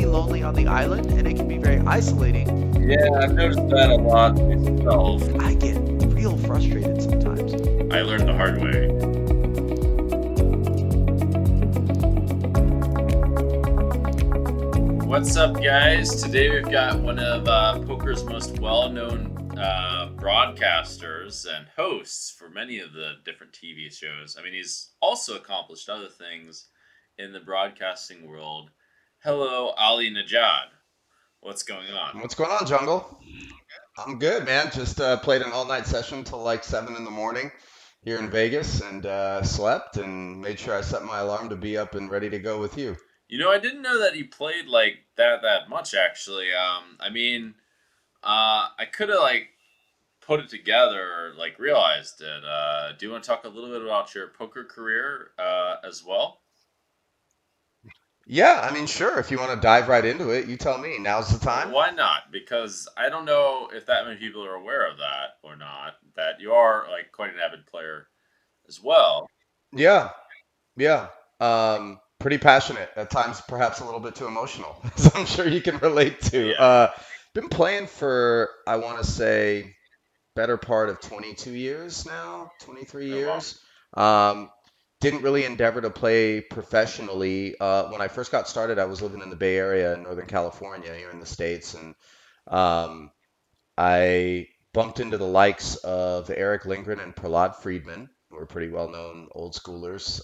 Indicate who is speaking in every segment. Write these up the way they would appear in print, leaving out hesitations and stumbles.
Speaker 1: be lonely on the island, and it can be very isolating.
Speaker 2: Yeah, I've noticed that a lot myself.
Speaker 1: I get real frustrated sometimes.
Speaker 2: I learned the hard way. What's up, guys? Today we've got one of poker's most well-known broadcasters and hosts for many of the different TV shows. I mean, he's also accomplished other things in the broadcasting world. Hello, Ali Nejad. What's going on?
Speaker 3: What's going on, Jungle? I'm good, man. Just played an all-night session till like 7 in the morning here in Vegas and slept and made sure I set my alarm to be up and ready to go with you.
Speaker 2: You know, I didn't know that he played like that much. Actually, I could have like put it together, or like realized it. Do you want to talk a little bit about your poker career as well?
Speaker 3: Yeah, I mean, sure. If you want to dive right into it, you tell me. Now's the time.
Speaker 2: Why not? Because I don't know if that many people are aware of that or not. That you are like quite an avid player as well.
Speaker 3: Yeah, yeah. Pretty passionate. At times, perhaps a little bit too emotional, as I'm sure you can relate to.
Speaker 2: Yeah.
Speaker 3: Been playing for, I want to say, better part of 22 years now, 23
Speaker 2: Oh well.
Speaker 3: years. Um, didn't really endeavor to play professionally. When I first got started, I was living in the Bay Area in Northern California here in the States, and um, I bumped into the likes of Eric Lindgren and Prahlad Friedman, who are pretty well-known old schoolers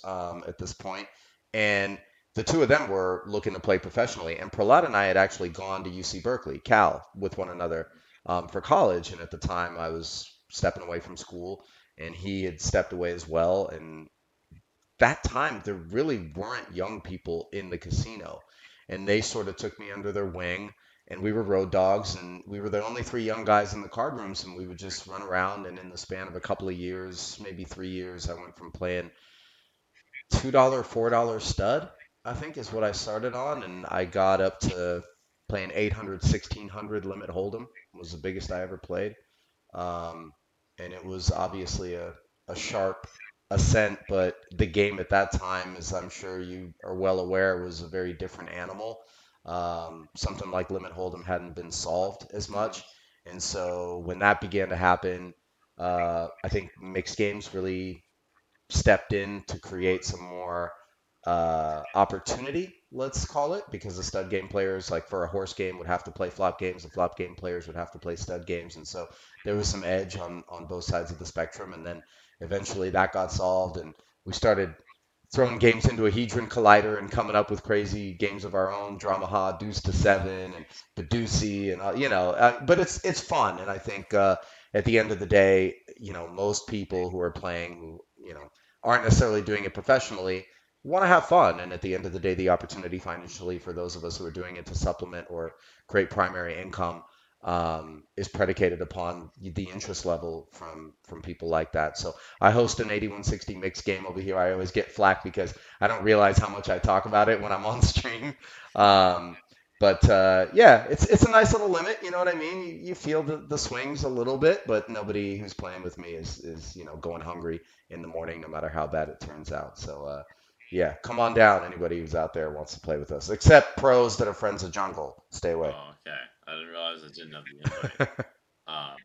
Speaker 3: at this point, and the two of them were looking to play professionally. And Prahlad and I had actually gone to UC Berkeley, Cal, with one another for college. And at the time, I was stepping away from school, and he had stepped away as well. And that time, there really weren't young people in the casino, and they sort of took me under their wing. And we were road dogs, and we were the only three young guys in the card rooms, and we would just run around. And in the span of a couple of years, maybe 3 years, I went from playing $2, $4 stud, I think is what I started on, and I got up to playing 800, 1600 limit hold'em was the biggest I ever played. Um, and it was obviously a sharp ascent, but the game at that time, as I'm sure you are well aware, was a very different animal. Something like limit hold'em hadn't been solved as much, and so when that began to happen, I think mixed games really stepped in to create some more opportunity, let's call it, because the stud game players, like for a horse game, would have to play flop games, the flop game players would have to play stud games, and so there was some edge on both sides of the spectrum. And then eventually that got solved, and we started throwing games into a Hedron Collider and coming up with crazy games of our own, Dramaha, Deuce to Seven, and Badusi, and but it's fun, and I think at the end of the day, most people who are playing, who aren't necessarily doing it professionally, want to have fun. And at the end of the day, the opportunity financially for those of us who are doing it to supplement or create primary income is predicated upon the interest level from people like that. So I host an 8160 mixed game over here. I always get flack because I don't realize how much I talk about it when I'm on stream. But yeah, it's a nice little limit. You know what I mean? You feel the swings a little bit, but nobody who's playing with me is going hungry in the morning, no matter how bad it turns out. So yeah, come on down. Anybody who's out there wants to play with us, except pros that are friends of Jungle. Stay away.
Speaker 2: Oh, okay. I didn't realize I didn't have the invite. Um,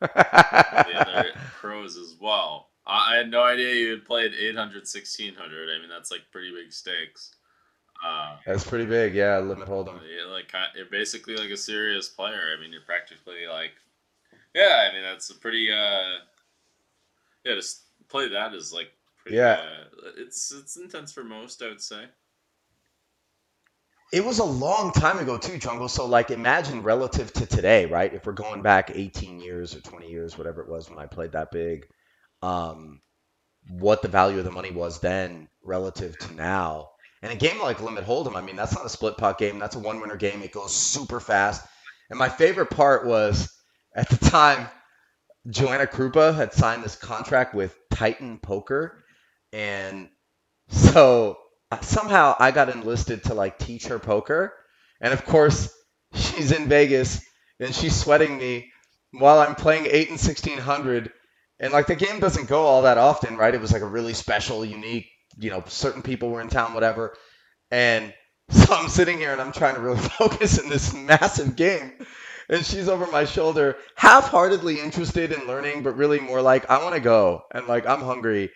Speaker 2: the other pros as well. I had no idea you had played 800, 1600. I mean, that's like pretty big stakes.
Speaker 3: That's pretty big. Yeah, limit hold'em.
Speaker 2: You're basically like a serious player. I mean, you're practically like, yeah. I mean, that's a pretty yeah. Just play that is like pretty.
Speaker 3: Yeah,
Speaker 2: It's intense for most, I would say.
Speaker 3: it was a long time ago too, Jungle. So like, imagine relative to today, right? If we're going back 18 years or 20 years, whatever it was when I played that big, um, what the value of the money was then relative to now. And a game like Limit Hold'em, I mean, that's not a split pot game. That's a one winner game. It goes super fast. And my favorite part was at the time, Joanna Krupa had signed this contract with Titan Poker. And so somehow I got enlisted to like teach her poker. And of course, she's in Vegas and she's sweating me while I'm playing 8 and 1600. And like the game doesn't go all that often, right? It was like a really special, unique, certain people were in town, whatever. And So I'm sitting here and I'm trying to really focus in this massive game. And she's over my shoulder, half-heartedly interested in learning, but really more like, I want to go. And like, I'm hungry.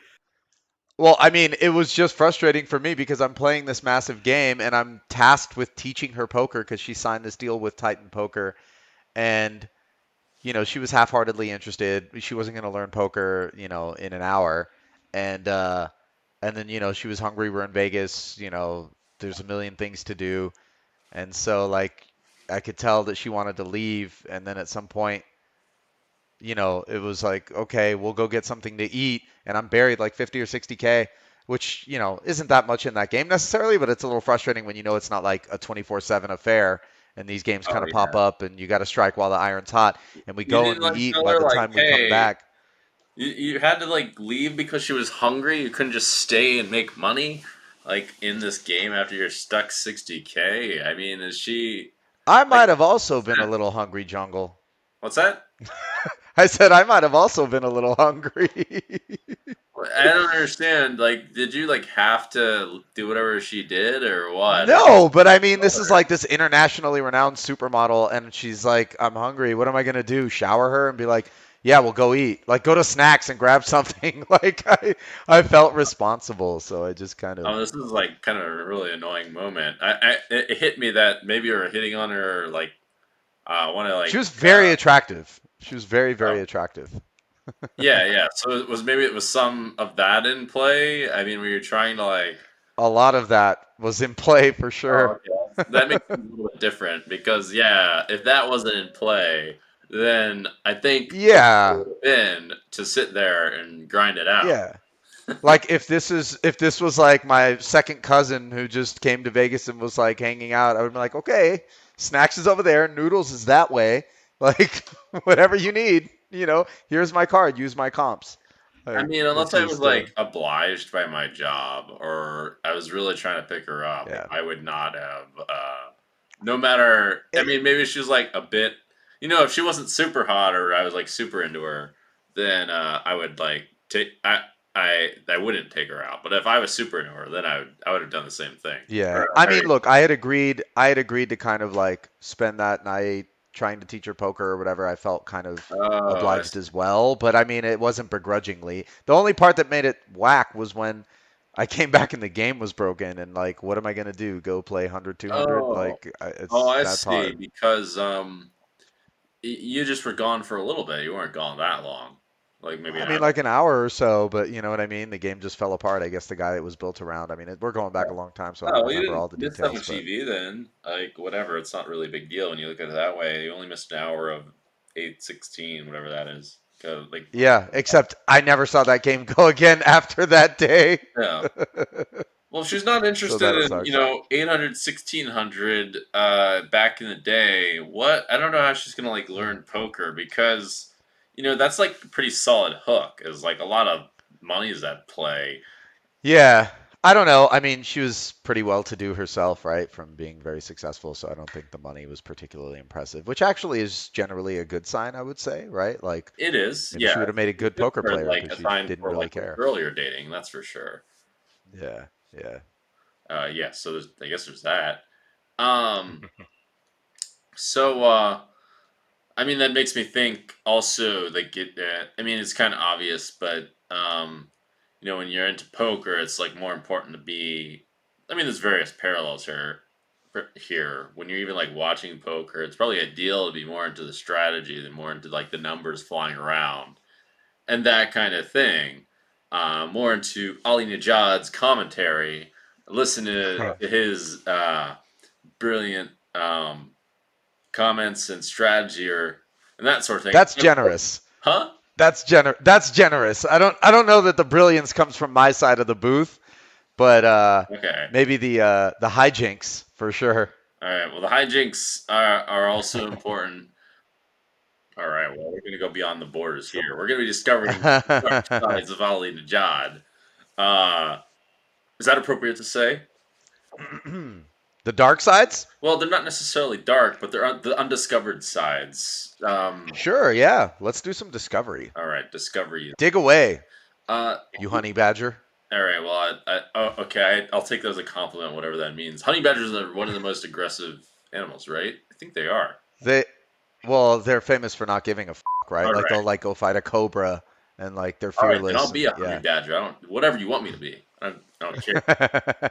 Speaker 3: Well, I mean, it was just frustrating for me because I'm playing this massive game and I'm tasked with teaching her poker because she signed this deal with Titan Poker. And, she was half-heartedly interested. She wasn't going to learn poker, in an hour. And then, she was hungry. We're in Vegas, there's a million things to do. And so, like, I could tell that she wanted to leave. And then at some point, it was like, okay, we'll go get something to eat. And I'm buried like 50 or 60K, which, isn't that much in that game necessarily, but it's a little frustrating when it's not like a 24/7 affair. And these games
Speaker 2: Oh
Speaker 3: kind of pop
Speaker 2: yeah.
Speaker 3: up and you got to strike while the iron's hot. And we
Speaker 2: You
Speaker 3: go
Speaker 2: didn't
Speaker 3: and we
Speaker 2: like
Speaker 3: eat.
Speaker 2: tell
Speaker 3: By
Speaker 2: her
Speaker 3: the
Speaker 2: like,
Speaker 3: time we come
Speaker 2: hey,
Speaker 3: back,
Speaker 2: you had to like leave because she was hungry. You couldn't just stay and make money like in this game after you're stuck 60K. I mean, is she
Speaker 3: I
Speaker 2: like
Speaker 3: might have also been a little hungry, Jungle.
Speaker 2: what's that?
Speaker 3: I said I might have also been a little hungry.
Speaker 2: I don't understand. Like, did you like have to do whatever she did or what? Or
Speaker 3: No, but I mean, this is
Speaker 2: or-
Speaker 3: like this internationally renowned supermodel, and she's like, I'm hungry. What am I gonna do? Shower her and be like, yeah, we'll go eat. Like, go to snacks and grab something. Like, I felt responsible, so I just kind of.
Speaker 2: Oh, this is like kind of a really annoying moment. It hit me that maybe you were hitting on her, or like, want to
Speaker 3: She
Speaker 2: like,
Speaker 3: was very attractive. She was very, very
Speaker 2: oh,
Speaker 3: attractive.
Speaker 2: yeah, yeah. So maybe it was some of that in play. I mean, were you trying to like,
Speaker 3: A lot of that was in play for
Speaker 2: oh,
Speaker 3: sure.
Speaker 2: okay, that makes it a little bit different because yeah, if that wasn't in play, then I think the play
Speaker 3: Yeah,
Speaker 2: would have been to sit there and grind it out.
Speaker 3: yeah. Like if this was like my second cousin who just came to Vegas and was like hanging out, I would be like, okay, snacks is over there, noodles is that way. Like whatever you need, here's my card, use my comps.
Speaker 2: I
Speaker 3: Like
Speaker 2: mean,
Speaker 3: it
Speaker 2: unless I was
Speaker 3: just
Speaker 2: like obliged by my job or I was really trying to pick her up,
Speaker 3: yeah.
Speaker 2: I would not have. No matter, I
Speaker 3: It,
Speaker 2: mean, maybe she was like a bit, if she wasn't super hot or I was like super into her, then I would like take. I wouldn't take her out. But if I was super into her, then I would have done the same thing.
Speaker 3: yeah.
Speaker 2: Or
Speaker 3: I mean, look, I had agreed to kind of like spend that night trying to teach her poker or whatever. I felt kind of
Speaker 2: oh, I
Speaker 3: obliged
Speaker 2: see.
Speaker 3: as well, but I mean, it wasn't begrudgingly. The only part that made it whack was when I came back and the game was broken, and like, what am I gonna do? Go play 100, 200?
Speaker 2: Oh,
Speaker 3: Like,
Speaker 2: oh,
Speaker 3: it's
Speaker 2: I
Speaker 3: that's
Speaker 2: see.
Speaker 3: hard.
Speaker 2: Because you just were gone for a little bit. You weren't gone that long. Like maybe
Speaker 3: I
Speaker 2: an
Speaker 3: mean,
Speaker 2: hour.
Speaker 3: like an hour or so, but you know what I mean. The game just fell apart. I guess the guy it was built around. I mean, we're going back a long time, so I
Speaker 2: Oh,
Speaker 3: don't
Speaker 2: well, you
Speaker 3: remember
Speaker 2: didn't
Speaker 3: all the
Speaker 2: miss that
Speaker 3: details.
Speaker 2: much
Speaker 3: But
Speaker 2: TV then. Like whatever, it's not really a big deal when you look at it that way. You only missed an hour of 8:16, whatever that is. Like
Speaker 3: yeah, except I never saw that game go again after that day.
Speaker 2: yeah. Well, if she's not
Speaker 3: So
Speaker 2: interested
Speaker 3: that
Speaker 2: in,
Speaker 3: sucks.
Speaker 2: 800, 1600 back in the day, what? I don't know how she's gonna like learn poker because, that's like a pretty solid hook. Is like a lot of money is at play.
Speaker 3: Yeah, I don't know. I mean, she was pretty well to do herself, right, from being very successful. So I don't think the money was particularly impressive, which actually is generally a good sign, I would say, right? Like
Speaker 2: It is,
Speaker 3: maybe she
Speaker 2: yeah.
Speaker 3: would have made a
Speaker 2: It's
Speaker 3: good
Speaker 2: good
Speaker 3: poker
Speaker 2: for
Speaker 3: player
Speaker 2: like
Speaker 3: because
Speaker 2: a
Speaker 3: she
Speaker 2: sign
Speaker 3: didn't
Speaker 2: for
Speaker 3: really
Speaker 2: like the
Speaker 3: care.
Speaker 2: girl you're dating. That's for sure.
Speaker 3: Yeah, yeah.
Speaker 2: Yeah. So I guess there's that. Um. So, I mean, that makes me think also, like, I mean, it's kind of obvious, but, when you're into poker, it's like more important to be, I mean, there's various parallels here. When you're even like watching poker, it's probably ideal to be more into the strategy than more into like the numbers flying around and that kind of thing. More into Ali Nejad's commentary, listen to his brilliant comments and strategy or and that sort of thing.
Speaker 3: That's generous.
Speaker 2: Huh?
Speaker 3: That's generous. I don't know that the brilliance comes from my side of the booth, but
Speaker 2: Okay.
Speaker 3: maybe the hijinks for sure.
Speaker 2: All right. Well, the hijinks are also important. All right. Well, we're going to go beyond the borders here. We're going to be discovering the dark sides of Ali Najad. Uh, is that appropriate to say?
Speaker 3: The dark sides?
Speaker 2: Well, they're not necessarily dark, but they're the undiscovered sides.
Speaker 3: Sure, yeah. Let's do some discovery.
Speaker 2: All right. Discovery.
Speaker 3: Dig away,
Speaker 2: Uh,
Speaker 3: you honey badger.
Speaker 2: All right. Well, okay. I'll take that as a compliment, whatever that means. Honey badgers are one of the most aggressive animals, right? I think they are.
Speaker 3: They, well, they're famous for not giving a fuck, right?
Speaker 2: All
Speaker 3: Like they'll
Speaker 2: right.
Speaker 3: like go fight a cobra and like they're
Speaker 2: All right. Then
Speaker 3: fearless
Speaker 2: I'll
Speaker 3: and
Speaker 2: be a honey
Speaker 3: yeah.
Speaker 2: badger. I don't. Whatever you want me to be. I don't care.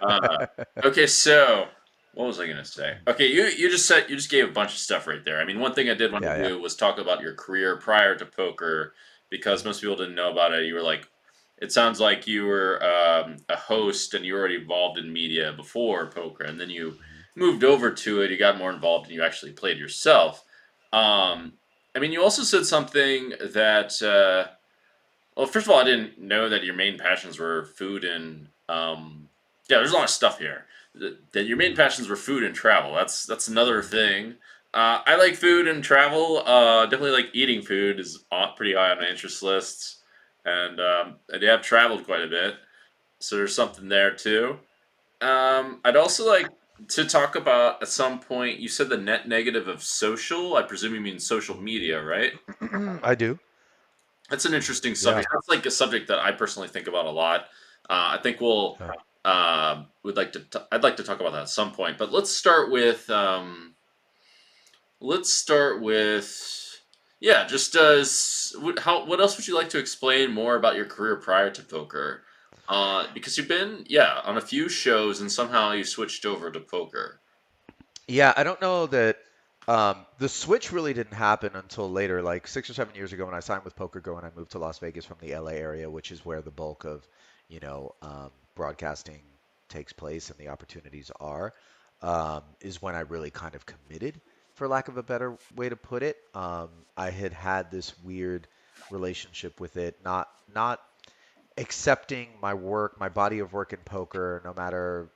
Speaker 2: Uh, okay. So what was I gonna say? Okay. You just gave a bunch of stuff right there. I mean, one thing I did want to
Speaker 3: Yeah, yeah.
Speaker 2: do was talk about your career prior to poker because most people didn't know about it. You were like, it sounds like you were a host and you were already involved in media before poker, and then you
Speaker 3: Mhm.
Speaker 2: moved over to it. You got more involved and you actually played yourself. Um, I mean, you also said something that. Well, first of all, I didn't know that your main passions were food and yeah. There's a lot of stuff here. That your main passions were food and travel. That's another
Speaker 3: Mhm.
Speaker 2: thing. I like food and travel. Definitely like eating food is pretty high on my interest lists, and I have traveled quite a bit, so there's something there too. I'd also like to talk about at some point. You said the net negative of social. I presume you mean social media, right?
Speaker 3: I do.
Speaker 2: That's an interesting
Speaker 3: Yeah.
Speaker 2: subject. That's like a subject that I personally think about a lot. I think
Speaker 3: Yeah.
Speaker 2: would like to. I'd like to talk about that at some point. But let's start with yeah. Just how what else would you like to explain more about your career prior to poker? Because you've been on a few shows and somehow you switched over to poker.
Speaker 3: Yeah, I don't know that the switch really didn't happen until later, like 6 or 7 years ago when I signed with Poker Go and I moved to Las Vegas from the LA area, which is where the bulk of, broadcasting takes place and the opportunities are, is when I really kind of committed, for lack of a better way to put it. I had had this weird relationship with it, not accepting my work, my body of work in poker, no matter,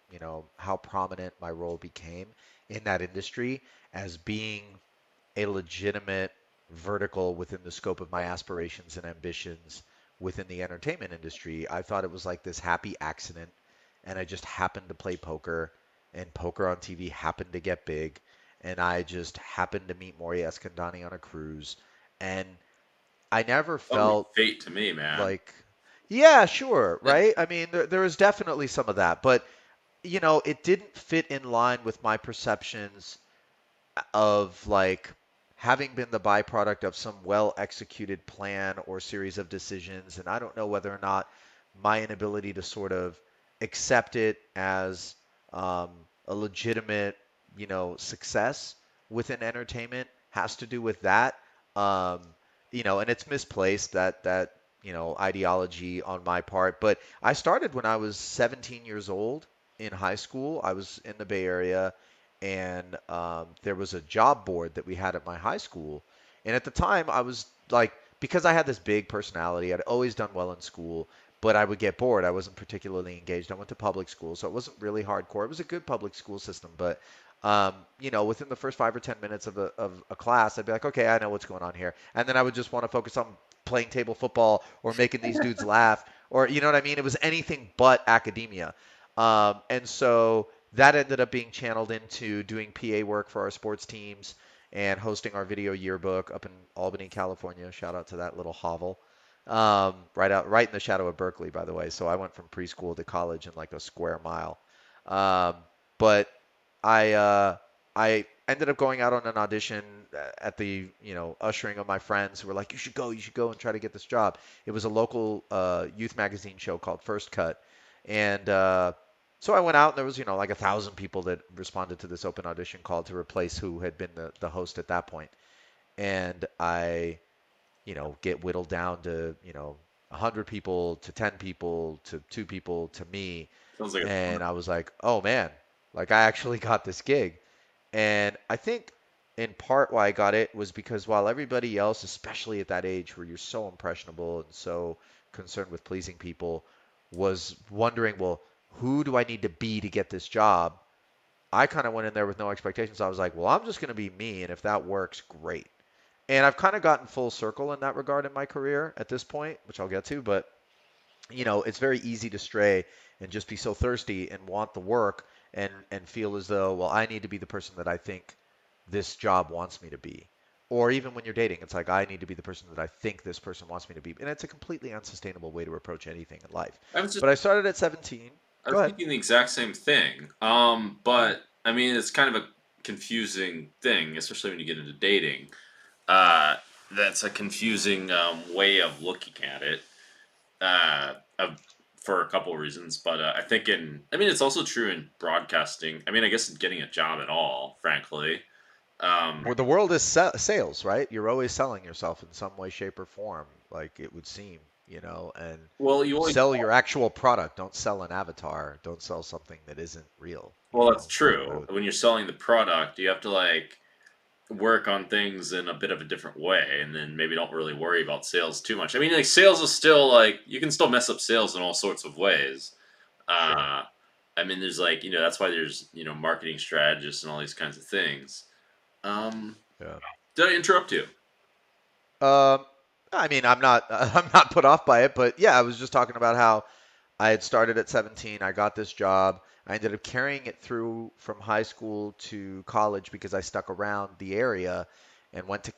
Speaker 3: how prominent my role became in that industry, as being a legitimate vertical within the scope of my aspirations and ambitions within the entertainment industry. I thought it was like this happy accident, and I just happened to play poker, and poker on TV happened to get big, and I just happened to meet Maury Escandani on a cruise, and I never
Speaker 2: Sounds like
Speaker 3: felt
Speaker 2: fate to me, man.
Speaker 3: like, yeah, sure, right? I mean, there is definitely some of that, but it didn't fit in line with my perceptions of like having been the byproduct of some well executed plan or series of decisions. And I don't know whether or not my inability to sort of accept it as um, a legitimate, success within entertainment has to do with that. Um, and it's misplaced that ideology on my part. But I started when I was 17 years old in high school. I was in the Bay Area, and there was a job board that we had at my high school. And at the time, I was like, because I had this big personality, I'd always done well in school, but I would get bored. I wasn't particularly engaged. I went to public school, so it wasn't really hardcore. It was a good public school system, but within the first 5 or 10 minutes of a class, I'd be like, okay, I know what's going on here, and then I would just want to focus on playing table football or making these dudes laugh, or you know what I mean? It was anything but academia. And so that ended up being channeled into doing PA work for our sports teams and hosting our video yearbook up in Albany, California. Shout out to that little hovel. Right in the shadow of Berkeley, by the way. So I went from preschool to college in like a square mile. Um, but I ended up going out on an audition at the ushering of my friends who were like, you should go and try to get this job. It was a local youth magazine show called First Cut, and so I went out, and there was, like 1,000 people that responded to this open audition call to replace who had been the host at that point. And I, get whittled down to, 100 people to 10 people to 2 people to me.
Speaker 2: Sounds like a
Speaker 3: And I was like, oh man, like I actually got this gig. And I think in part why I got it was because while everybody else, especially at that age where you're so impressionable and so concerned with pleasing people, was wondering, well, who do I need to be to get this job? I kind of went in there with no expectations. I was like, well, I'm just going to be me, and if that works, great. And I've kind of gotten full circle in that regard in my career at this point, which I'll get to, but it's very easy to stray and just be so thirsty and want the work and feel as though, well, I need to be the person that I think this job wants me to be.
Speaker 1: Or even when you're dating, it's like I need to be the person that I think this person wants me to be, and it's a completely unsustainable way to approach anything in life.
Speaker 2: I was just
Speaker 1: But I started at 17.
Speaker 2: I
Speaker 1: Go
Speaker 2: was
Speaker 1: ahead.
Speaker 2: thinking the exact same thing.
Speaker 1: Yeah.
Speaker 2: But I mean, it's kind of a confusing thing, especially when you get into dating. Uh, that's a confusing way of looking at it. For a couple of reasons, but I think I mean, it's also true in broadcasting. I mean, I guess in getting a job at all, frankly. Um,
Speaker 1: Well, the world is sales, right? You're always selling yourself in some way, shape, or form, like it would seem, and
Speaker 2: well, you always
Speaker 1: sell your actual product. Don't sell an avatar. Don't sell something that isn't real,
Speaker 2: well, that's true.
Speaker 1: So,
Speaker 2: When you're selling the product, you have to like work on things in a bit of a different way, and then maybe don't really worry about sales too much. I mean, like sales is still like you can still mess up sales in all sorts of ways.
Speaker 1: sure.
Speaker 2: Uh, I mean, there's like that's why there's marketing strategists and all these kinds of things. Um,
Speaker 1: Yeah.
Speaker 2: did I interrupt you?
Speaker 1: Um, I mean, I'm not I'm not put off by it, but yeah, I was just talking about how I had started at 17. I got this job. I ended up carrying it through from high school to college because I stuck around the area and went to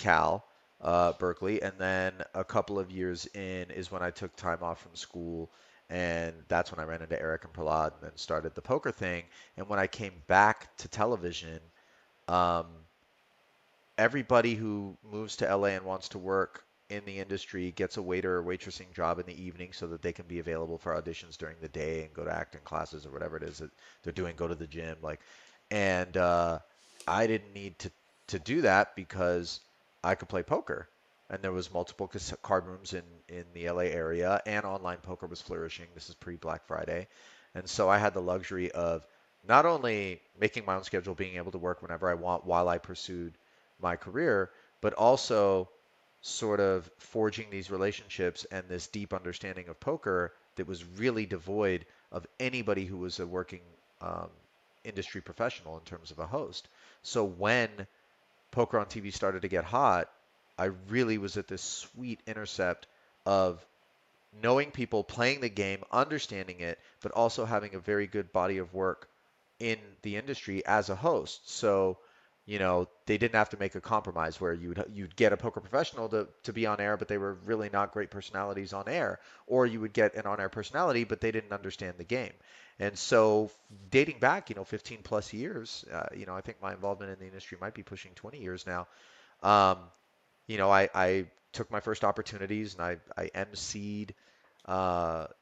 Speaker 1: Berkeley. And then a couple of years in is when I took time off from school. And that's when I ran into Eric and Prahlad and then started the poker thing. And when I came back to television, um, everybody who moves to LA and wants to work in the industry gets a waiter or waitressing job in the evening so that they can be available for auditions during the day and go to acting classes or whatever it is that they're doing, go to the gym, and I didn't need to do that because I could play poker. And there was multiple card rooms in the LA area, and online poker was flourishing. This is pre-Black Friday. And so I had the luxury of not only making my own schedule, being able to work whenever I want while I pursued my career, but also sort of forging these relationships and this deep understanding of poker that was really devoid of anybody who was a working um, industry professional in terms of a host. So when poker on TV started to get hot, I really was at this sweet intercept of knowing people, playing the game, understanding it, but also having a very good body of work in the industry as a host. So, they didn't have to make a compromise where you'd get a poker professional to be on air, but they were really not great personalities on air, or you would get an on-air personality, but they didn't understand the game. And so, dating back, 15 plus years, I think my involvement in the industry might be pushing 20 years now. Um, I took my first opportunities and I emceed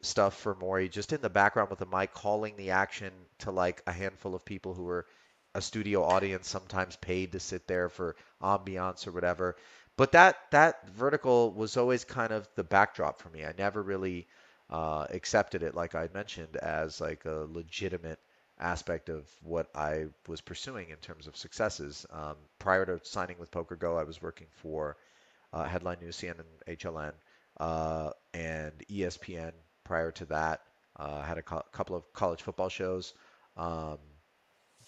Speaker 1: stuff for Maury just in the background with the mic, calling the action to like a handful of people who were a studio audience, sometimes paid to sit there for ambiance or whatever. But that vertical was always kind of the backdrop for me. I never really accepted it, like I mentioned, as like a legitimate aspect of what I was pursuing in terms of successes. Prior to signing with PokerGo, I was working for Headline News, CNN, HLN, and ESPN. Prior to that, I had a couple of college football shows um,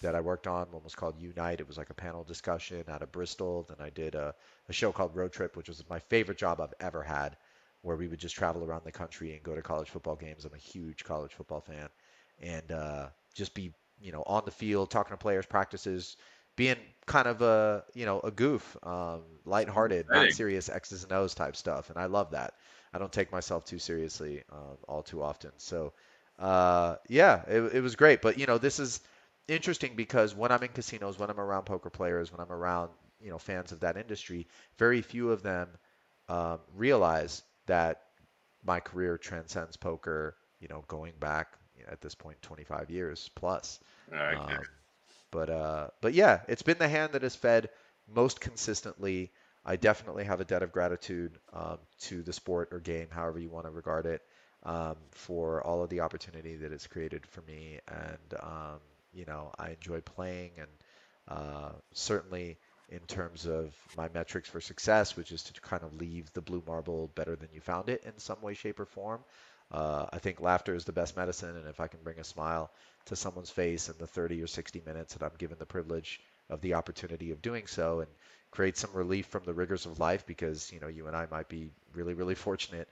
Speaker 1: that I worked on. One was called Unite. It was like a panel discussion out of Bristol. Then I did a show called Road Trip, which was my favorite job I've ever had, where we would just travel around the country and go to college football games. I'm a huge college football fan, and just be on the field talking to players, practices, being kind of a goof, lighthearted, not
Speaker 2: Exciting.
Speaker 1: serious X's and O's type stuff, and I love that. I don't take myself too seriously all too often. So yeah, it was great. But this is interesting because when I'm in casinos, when I'm around poker players, when I'm around fans of that industry, very few of them realize that my career transcends poker. Going back at this point 25 years plus.
Speaker 2: Okay.
Speaker 1: Um, but yeah, it's been the hand that has fed most consistently. I definitely have a debt of gratitude to the sport or game, however you want to regard it, for all of the opportunity that it's created for me. And I enjoy playing, and certainly in terms of my metrics for success, which is to kind of leave the blue marble better than you found it in some way, shape, or form. I think laughter is the best medicine, and if I can bring a smile to someone's face in the 30 or 60 minutes that I'm given the privilege of the opportunity of doing so and create some relief from the rigors of life because, you and I might be really, really fortunate,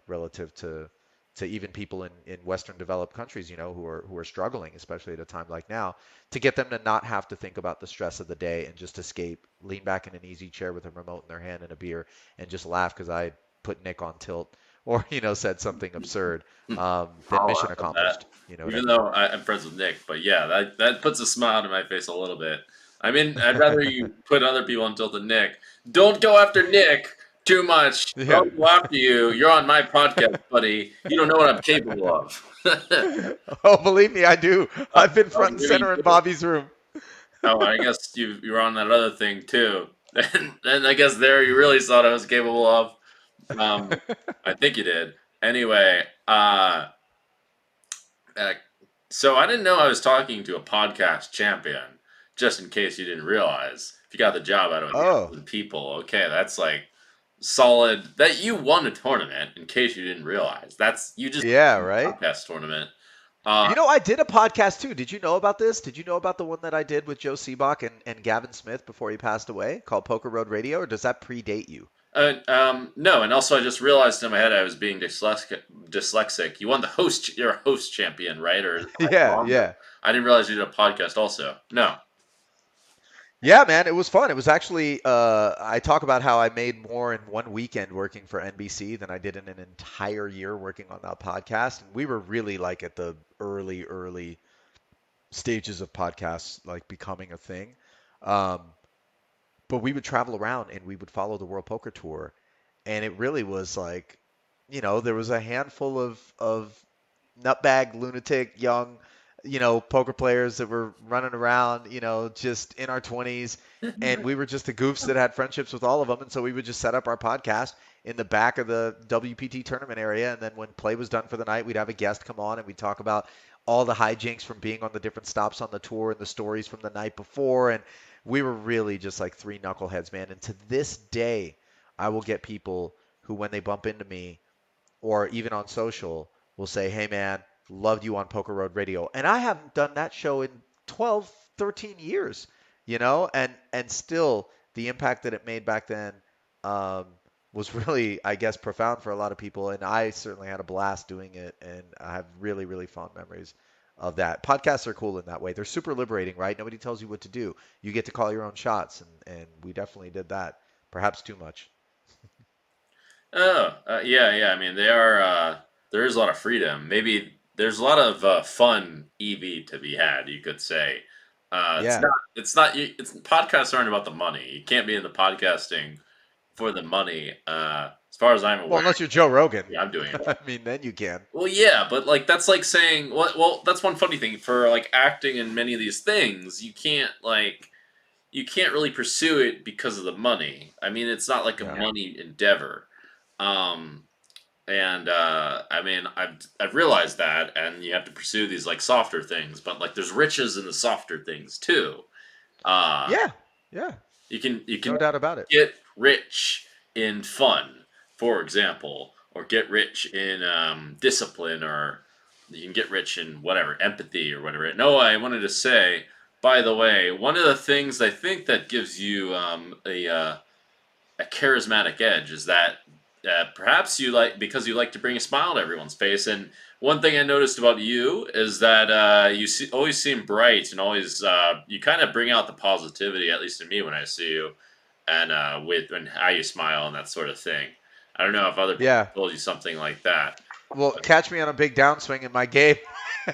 Speaker 1: relative to to even people in Western developed countries, who are struggling, especially at a time like now, to get them to not have to think about the stress of the day and just escape, lean back in an easy chair with a remote in their hand and a beer, and just laugh because I put Nick on tilt or said something absurd. Then
Speaker 2: I'll
Speaker 1: mission
Speaker 2: laugh at that.
Speaker 1: accomplished. You know what I
Speaker 2: Even
Speaker 1: mean?
Speaker 2: though I'm friends with Nick, but yeah, that puts a smile to my face a little bit. I mean, I'd rather you put other people on tilt than Nick. Don't go after Nick too much.
Speaker 1: Yeah.
Speaker 2: I'll go after you. You're on my podcast, buddy. You don't know what I'm capable of.
Speaker 1: Oh, believe me, I do. I've been
Speaker 2: Oh,
Speaker 1: front and
Speaker 2: maybe
Speaker 1: center in
Speaker 2: you do.
Speaker 1: Bobby's room.
Speaker 2: Oh, I guess you were on that other thing too. And I guess there you really saw what I was capable of. Um, I think you did. Anyway, uh, so I didn't know I was talking to a podcast champion. Just in case you didn't realize, if you got the job out of a
Speaker 1: Oh,
Speaker 2: thousand people, okay, that's like solid. That you won a tournament. In case you didn't realize, that's you just
Speaker 1: yeah,
Speaker 2: won a
Speaker 1: right.
Speaker 2: podcast tournament. Uh,
Speaker 1: I did a podcast too. Did you know about this? Did you know about the one that I did with Joe Seabach and Gavin Smith before he passed away, called Poker Road Radio, or does that predate you?
Speaker 2: no, and also I just realized in my head I was being dyslexic. Dyslexic. You won the host. You're a host champion, right? Or am I
Speaker 1: Yeah,
Speaker 2: wrong?
Speaker 1: yeah.
Speaker 2: I didn't realize you did a podcast also. No.
Speaker 1: Yeah, man, it was fun. It was actually, I talk about how I made more in one weekend working for NBC than I did in an entire year working on that podcast. And we were really like at the early stages of podcasts like becoming a thing. Um, but we would travel around and we would follow the World Poker Tour, and it really was like, there was a handful of nutbag lunatic young, poker players that were running around, just in our 20s, and we were just the goofs that had friendships with all of them, and so we would just set up our podcast in the back of the WPT tournament area, and then when play was done for the night, we'd have a guest come on and we'd talk about all the hijinks from being on the different stops on the tour and the stories from the night before, and we were really just like three knuckleheads, man. And to this day, I will get people who, when they bump into me or even on social, will say, "Hey, man, loved you on Poker Road Radio." And I haven't done that show in 12, 13 years, and still the impact that it made back then um, was really, I guess, profound for a lot of people. And I certainly had a blast doing it, and I have really, really fond memories of that. Podcasts are cool in that way. They're super liberating, right? Nobody tells you what to do. You get to call your own shots, and we definitely did that. Perhaps too much.
Speaker 2: Oh, yeah, yeah. I mean, they are. There is a lot of freedom. Maybe there's a lot of fun EV to be had. You could say. It's
Speaker 1: Yeah.
Speaker 2: not. It's not. It's podcasts aren't about the money. You can't be in the podcasting for the money. As far as I'm
Speaker 1: Well,
Speaker 2: aware,
Speaker 1: unless you're Joe Rogan.
Speaker 2: yeah, I'm doing it.
Speaker 1: I mean, then you can.
Speaker 2: Well, yeah, but like that's like saying, well, that's one funny thing for like acting and many of these things. You can't really pursue it because of the money. I mean, it's not like a
Speaker 1: Yeah.
Speaker 2: money endeavor. Um, and I mean, I've realized that, and you have to pursue these like softer things, but like there's riches in the softer things too. Uh,
Speaker 1: Yeah. Yeah.
Speaker 2: you
Speaker 1: No
Speaker 2: can
Speaker 1: doubt about it.
Speaker 2: get rich in fun, for example, or get rich in discipline, or you can get rich in whatever empathy or whatever. No, I wanted to say, by the way, one of the things I think that gives you a charismatic edge is that perhaps you like because you like to bring a smile to everyone's face. And one thing I noticed about you is that always seem bright and always you kind of bring out the positivity, at least in me when I see you, and with and how you smile and that sort of thing. I don't know if other people
Speaker 1: Yeah.
Speaker 2: told you something like that.
Speaker 1: Well, catch me on a big downswing in my game.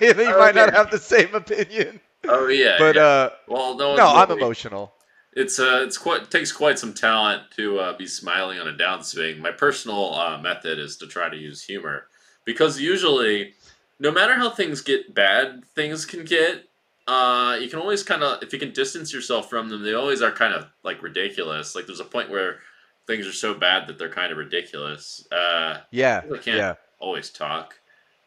Speaker 1: You
Speaker 2: Oh
Speaker 1: might
Speaker 2: yeah.
Speaker 1: not have the same opinion.
Speaker 2: Oh yeah.
Speaker 1: But
Speaker 2: Yeah. Well, no
Speaker 1: no,
Speaker 2: one's
Speaker 1: I'm
Speaker 2: really.
Speaker 1: emotional.
Speaker 2: It's quite takes quite some talent to be smiling on a downswing. My personal method is to try to use humor because usually, no matter how things get bad, things can get. You can always kind of if you can distance yourself from them, they always are kind of like ridiculous. Like there's a point where things are so bad that they're kind of ridiculous.
Speaker 1: Yeah.
Speaker 2: I can't
Speaker 1: Yeah.
Speaker 2: always talk.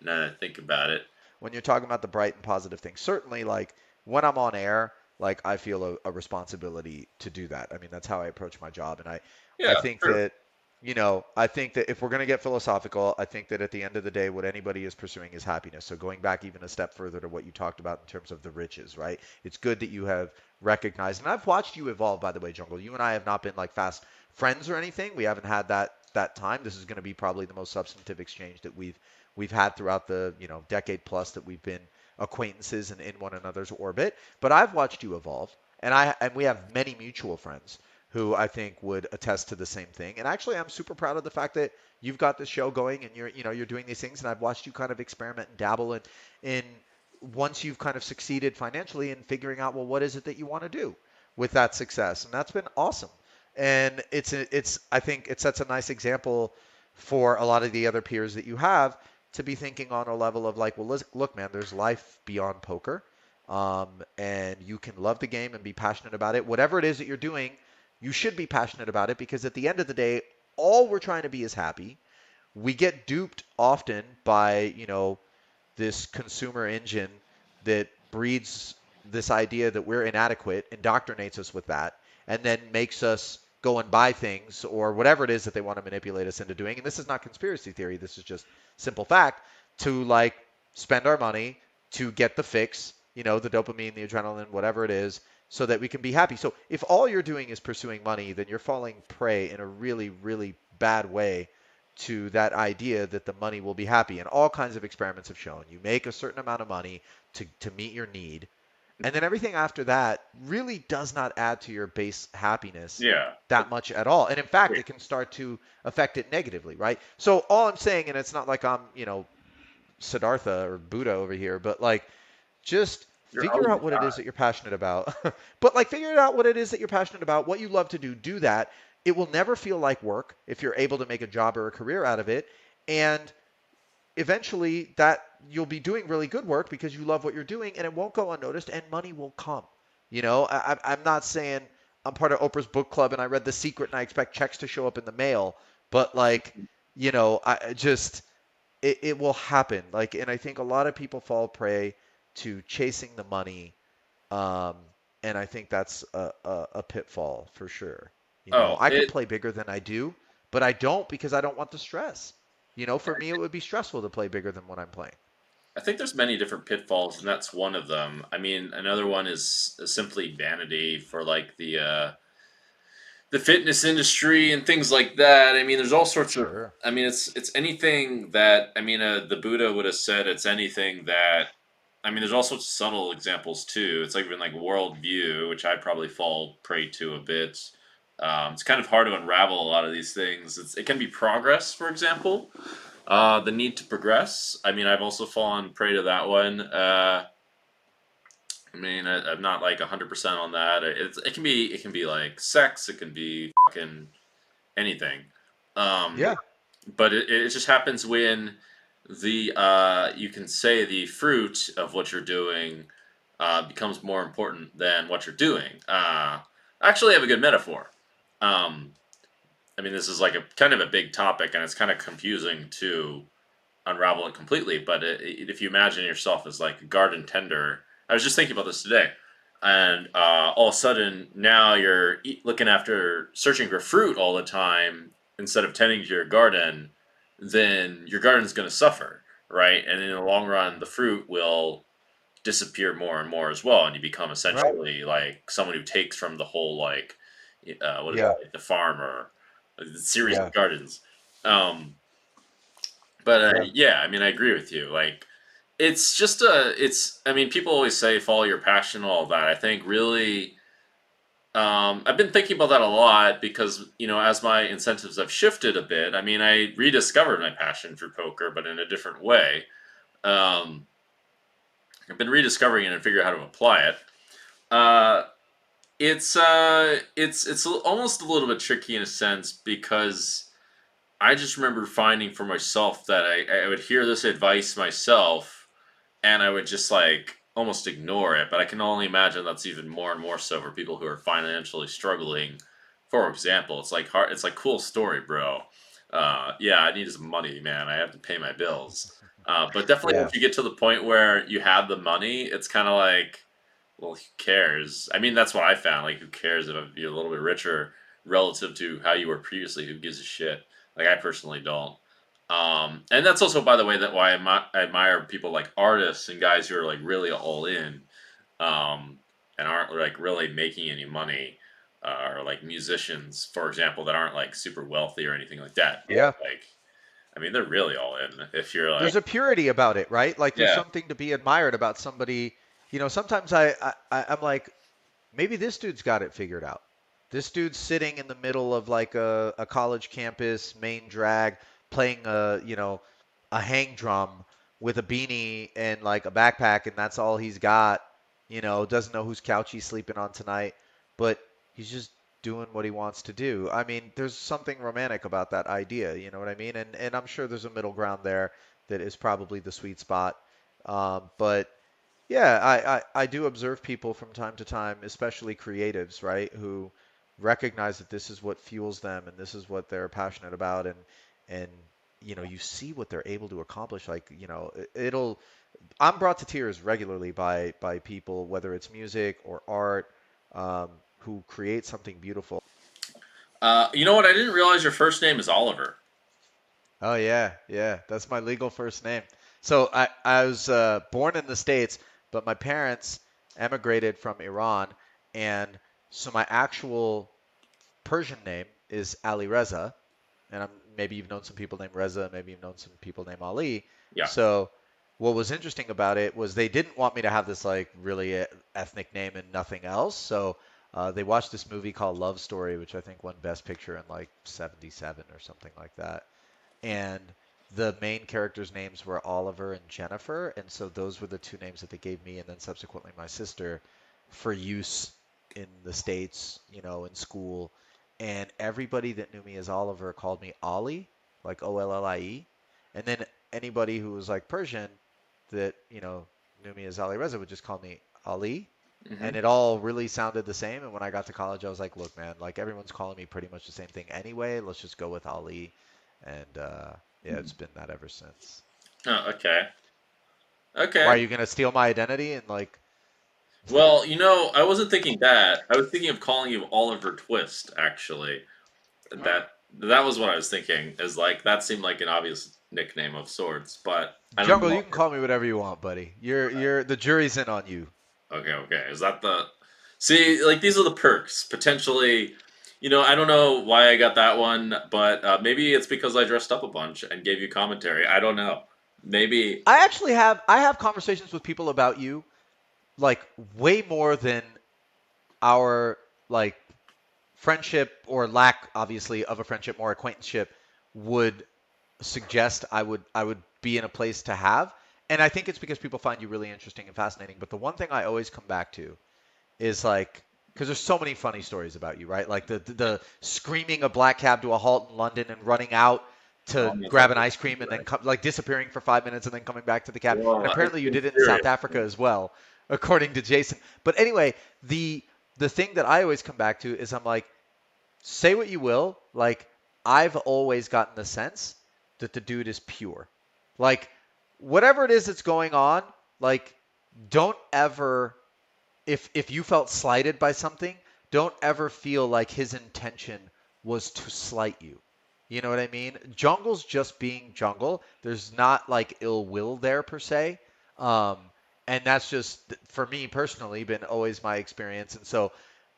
Speaker 2: Now that I think about it.
Speaker 1: When you're talking about the bright and positive things, certainly like when I'm on air, like I feel a responsibility to do that. I mean, that's how I approach my job. And I
Speaker 2: Yeah,
Speaker 1: think
Speaker 2: true.
Speaker 1: that, I think that if we're going to get philosophical, I think that at the end of the day, what anybody is pursuing is happiness. So going back even a step further to what you talked about in terms of the riches, right? It's good that you have recognized, and I've watched you evolve, by the way, Jungle. You and I have not been like fast friends or anything. We haven't had that time. This is going to be probably the most substantive exchange that we've had throughout the, decade plus that we've been acquaintances and in one another's orbit. But I've watched you evolve, and we have many mutual friends who I think would attest to the same thing. And actually, I'm super proud of the fact that you've got the show going and you're doing these things, and I've watched you kind of experiment and dabble in once you've kind of succeeded financially in figuring out, well, what is it that you want to do with that success? And that's been awesome. And I think it sets a nice example for a lot of the other peers that you have to be thinking on a level of like, well, look, man, there's life beyond poker. And you can love the game and be passionate about it. Whatever it is that you're doing, you should be passionate about it, because at the end of the day, all we're trying to be is happy. We get duped often by, this consumer engine that breeds this idea that we're inadequate, indoctrinates us with that, and then makes us go and buy things or whatever it is that they want to manipulate us into doing. And this is not conspiracy theory. This is just simple fact, to like spend our money to get the fix, the dopamine, the adrenaline, whatever it is, so that we can be happy. So if all you're doing is pursuing money, then you're falling prey in a really, really bad way to that idea that the money will be happy. And all kinds of experiments have shown you make a certain amount of money to meet your need. And then everything after that really does not add to your base happiness
Speaker 2: Yeah.
Speaker 1: that much at all. And in fact, it can start to affect it negatively, right? So all I'm saying, and it's not like I'm, Siddhartha or Buddha over here, but like just
Speaker 2: You're
Speaker 1: figure
Speaker 2: always
Speaker 1: out what it is
Speaker 2: God.
Speaker 1: that you're passionate about. But like figure out what it is that you're passionate about, what you love to do, do that. It will never feel like work if you're able to make a job or a career out of it. And eventually that you'll be doing really good work because you love what you're doing, and it won't go unnoticed, and money will come. I'm not saying I'm part of Oprah's book club and I read The Secret and I expect checks to show up in the mail, but like, I just it will happen. Like, and I think a lot of people fall prey to chasing the money, um, and I think that's a pitfall for sure.
Speaker 2: Oh,
Speaker 1: I could
Speaker 2: it.
Speaker 1: play bigger than I do, but I don't because I don't want the stress. For me, it would be stressful to play bigger than what I'm playing.
Speaker 2: I think there's many different pitfalls, and that's one of them. I mean, another one is simply vanity for like the fitness industry and things like that. I mean, there's all sorts of.
Speaker 1: Sure.
Speaker 2: I mean, it's anything that I mean, the Buddha would have said. It's anything that. I mean, there's all sorts of subtle examples too. It's like even like worldview, which I probably fall prey to a bit. It's kind of hard to unravel a lot of these things. It can be progress, for example. The need to progress. I mean, I've also fallen prey to that one. I mean, I'm not like 100% on that. It can be like sex. It can be fucking anything. Um,
Speaker 1: Yeah.
Speaker 2: but it just happens when the you can say the fruit of what you're doing becomes more important than what you're doing. I actually have a good metaphor. Um, I mean, this is like a kind of a big topic, and it's kind of confusing to unravel it completely. But if you imagine yourself as like a garden tender, I was just thinking about this today, and all of a sudden now you're looking after searching for fruit all the time instead of tending to your garden, then your garden's going to suffer, right? And in the long run, the fruit will disappear more and more as well, and you become
Speaker 1: Right.
Speaker 2: essentially like someone who takes from the whole like what is it,
Speaker 1: Yeah.
Speaker 2: like the farm or the series
Speaker 1: Yeah.
Speaker 2: of gardens. Um, but
Speaker 1: Yeah.
Speaker 2: yeah, I mean, I agree with you. Like, it's just it's. I mean, people always say follow your passion, and all that. I think really, I've been thinking about that a lot because as my incentives have shifted a bit. I mean, I rediscovered my passion for poker, but in a different way. Um, I've been rediscovering it and figuring out how to apply it. Uh, it's almost a little bit tricky in a sense because I just remember finding for myself that I would hear this advice myself and I would just like almost ignore it. But I can only imagine that's even more and more so for people who are financially struggling. For example, it's like hard. It's like cool story, bro. Yeah, I need some money, man. I have to pay my bills. But definitely,
Speaker 1: Yeah.
Speaker 2: if you get to the point where you have the money, it's kind of like, well, who cares? I mean, that's what I found. Like, who cares if you're a little bit richer relative to how you were previously? Who gives a shit? Like, I personally don't. And that's also, by the way, that why I admire people like artists and guys who are like really all in, um, and aren't like really making any money, or like musicians, for example, that aren't like super wealthy or anything like that.
Speaker 1: Yeah.
Speaker 2: Like, I mean, they're really all in. If you're like,
Speaker 1: There's a purity about it, right? Like there's
Speaker 2: yeah,
Speaker 1: something to be admired about somebody. Sometimes I'm like, maybe this dude's got it figured out. This dude's sitting in the middle of like a college campus main drag playing a hang drum with a beanie and like a backpack and that's all he's got. Doesn't know whose couch he's sleeping on tonight, but he's just doing what he wants to do. I mean, there's something romantic about that idea, you know what I mean? And I'm sure there's a middle ground there that is probably the sweet spot. But yeah, I do observe people from time to time, especially creatives, right, who recognize that this is what fuels them and this is what they're passionate about and you see what they're able to accomplish. Like, it'll I'm brought to tears regularly by people, whether it's music or art, who create something beautiful.
Speaker 2: you know what? I didn't realize your first name is Oliver.
Speaker 1: Oh yeah, yeah, that's my legal first name. So I was born in the States, but my parents emigrated from Iran, and so my actual Persian name is Ali Reza, and maybe you've known some people named Reza, maybe you've known some people named Ali.
Speaker 2: Yeah.
Speaker 1: So what was interesting about it was they didn't want me to have this like really ethnic name and nothing else. So they watched this movie called Love Story, which I think won Best Picture in like '77 or something like that, and the main characters' names were Oliver and Jennifer, and so those were the two names that they gave me, and then subsequently my sister, for use in the States, in school. And everybody that knew me as Oliver called me Ollie, like Ollie, and then anybody who was like Persian that knew me as Ali Reza would just call me Ali,
Speaker 2: Hmm.
Speaker 1: and it all really sounded the same. And when I got to college, I was like, look, man, like everyone's calling me pretty much the same thing anyway. Let's just go with Ali. And yeah, it's been that ever since.
Speaker 2: Oh, okay.
Speaker 1: Why
Speaker 2: Okay.
Speaker 1: are you gonna steal my identity and like?
Speaker 2: Well, I wasn't thinking that. I was thinking of calling you Oliver Twist, actually.
Speaker 1: Oh.
Speaker 2: That was what I was thinking. Is like that seemed like an obvious nickname of sorts, but I don't
Speaker 1: Jungle,
Speaker 2: know.
Speaker 1: you can call me whatever you want, buddy. You're the jury's in on you.
Speaker 2: Okay, okay. Is that the See, like these are the perks. Potentially, I don't know why I got that one, but maybe it's because I dressed up a bunch and gave you commentary. I don't know. Maybe.
Speaker 1: I have conversations with people about you like way more than our like friendship or lack obviously of a friendship, more acquaintanceship would suggest I would be in a place to have. And I think it's because people find you really interesting and fascinating. But the one thing I always come back to is like, because there's so many funny stories about you, right? Like the screaming a black cab to a halt in London and running out to
Speaker 2: Oh, that's
Speaker 1: grab
Speaker 2: not
Speaker 1: an
Speaker 2: good.
Speaker 1: ice cream and then like disappearing for 5 minutes and then coming back to the cab. And
Speaker 2: Well,
Speaker 1: apparently you
Speaker 2: in
Speaker 1: did it in
Speaker 2: theory.
Speaker 1: South Africa as well, according to Jason. But anyway, the thing that I always come back to is I'm like, say what you will, like I've always gotten the sense that the dude is pure. Like whatever it is that's going on, like don't ever if you felt slighted by something, don't ever feel like his intention was to slight you. You know what I mean? Jungle's just being jungle. There's not like ill will there per se. Um, and that's just for me personally been always my experience. And so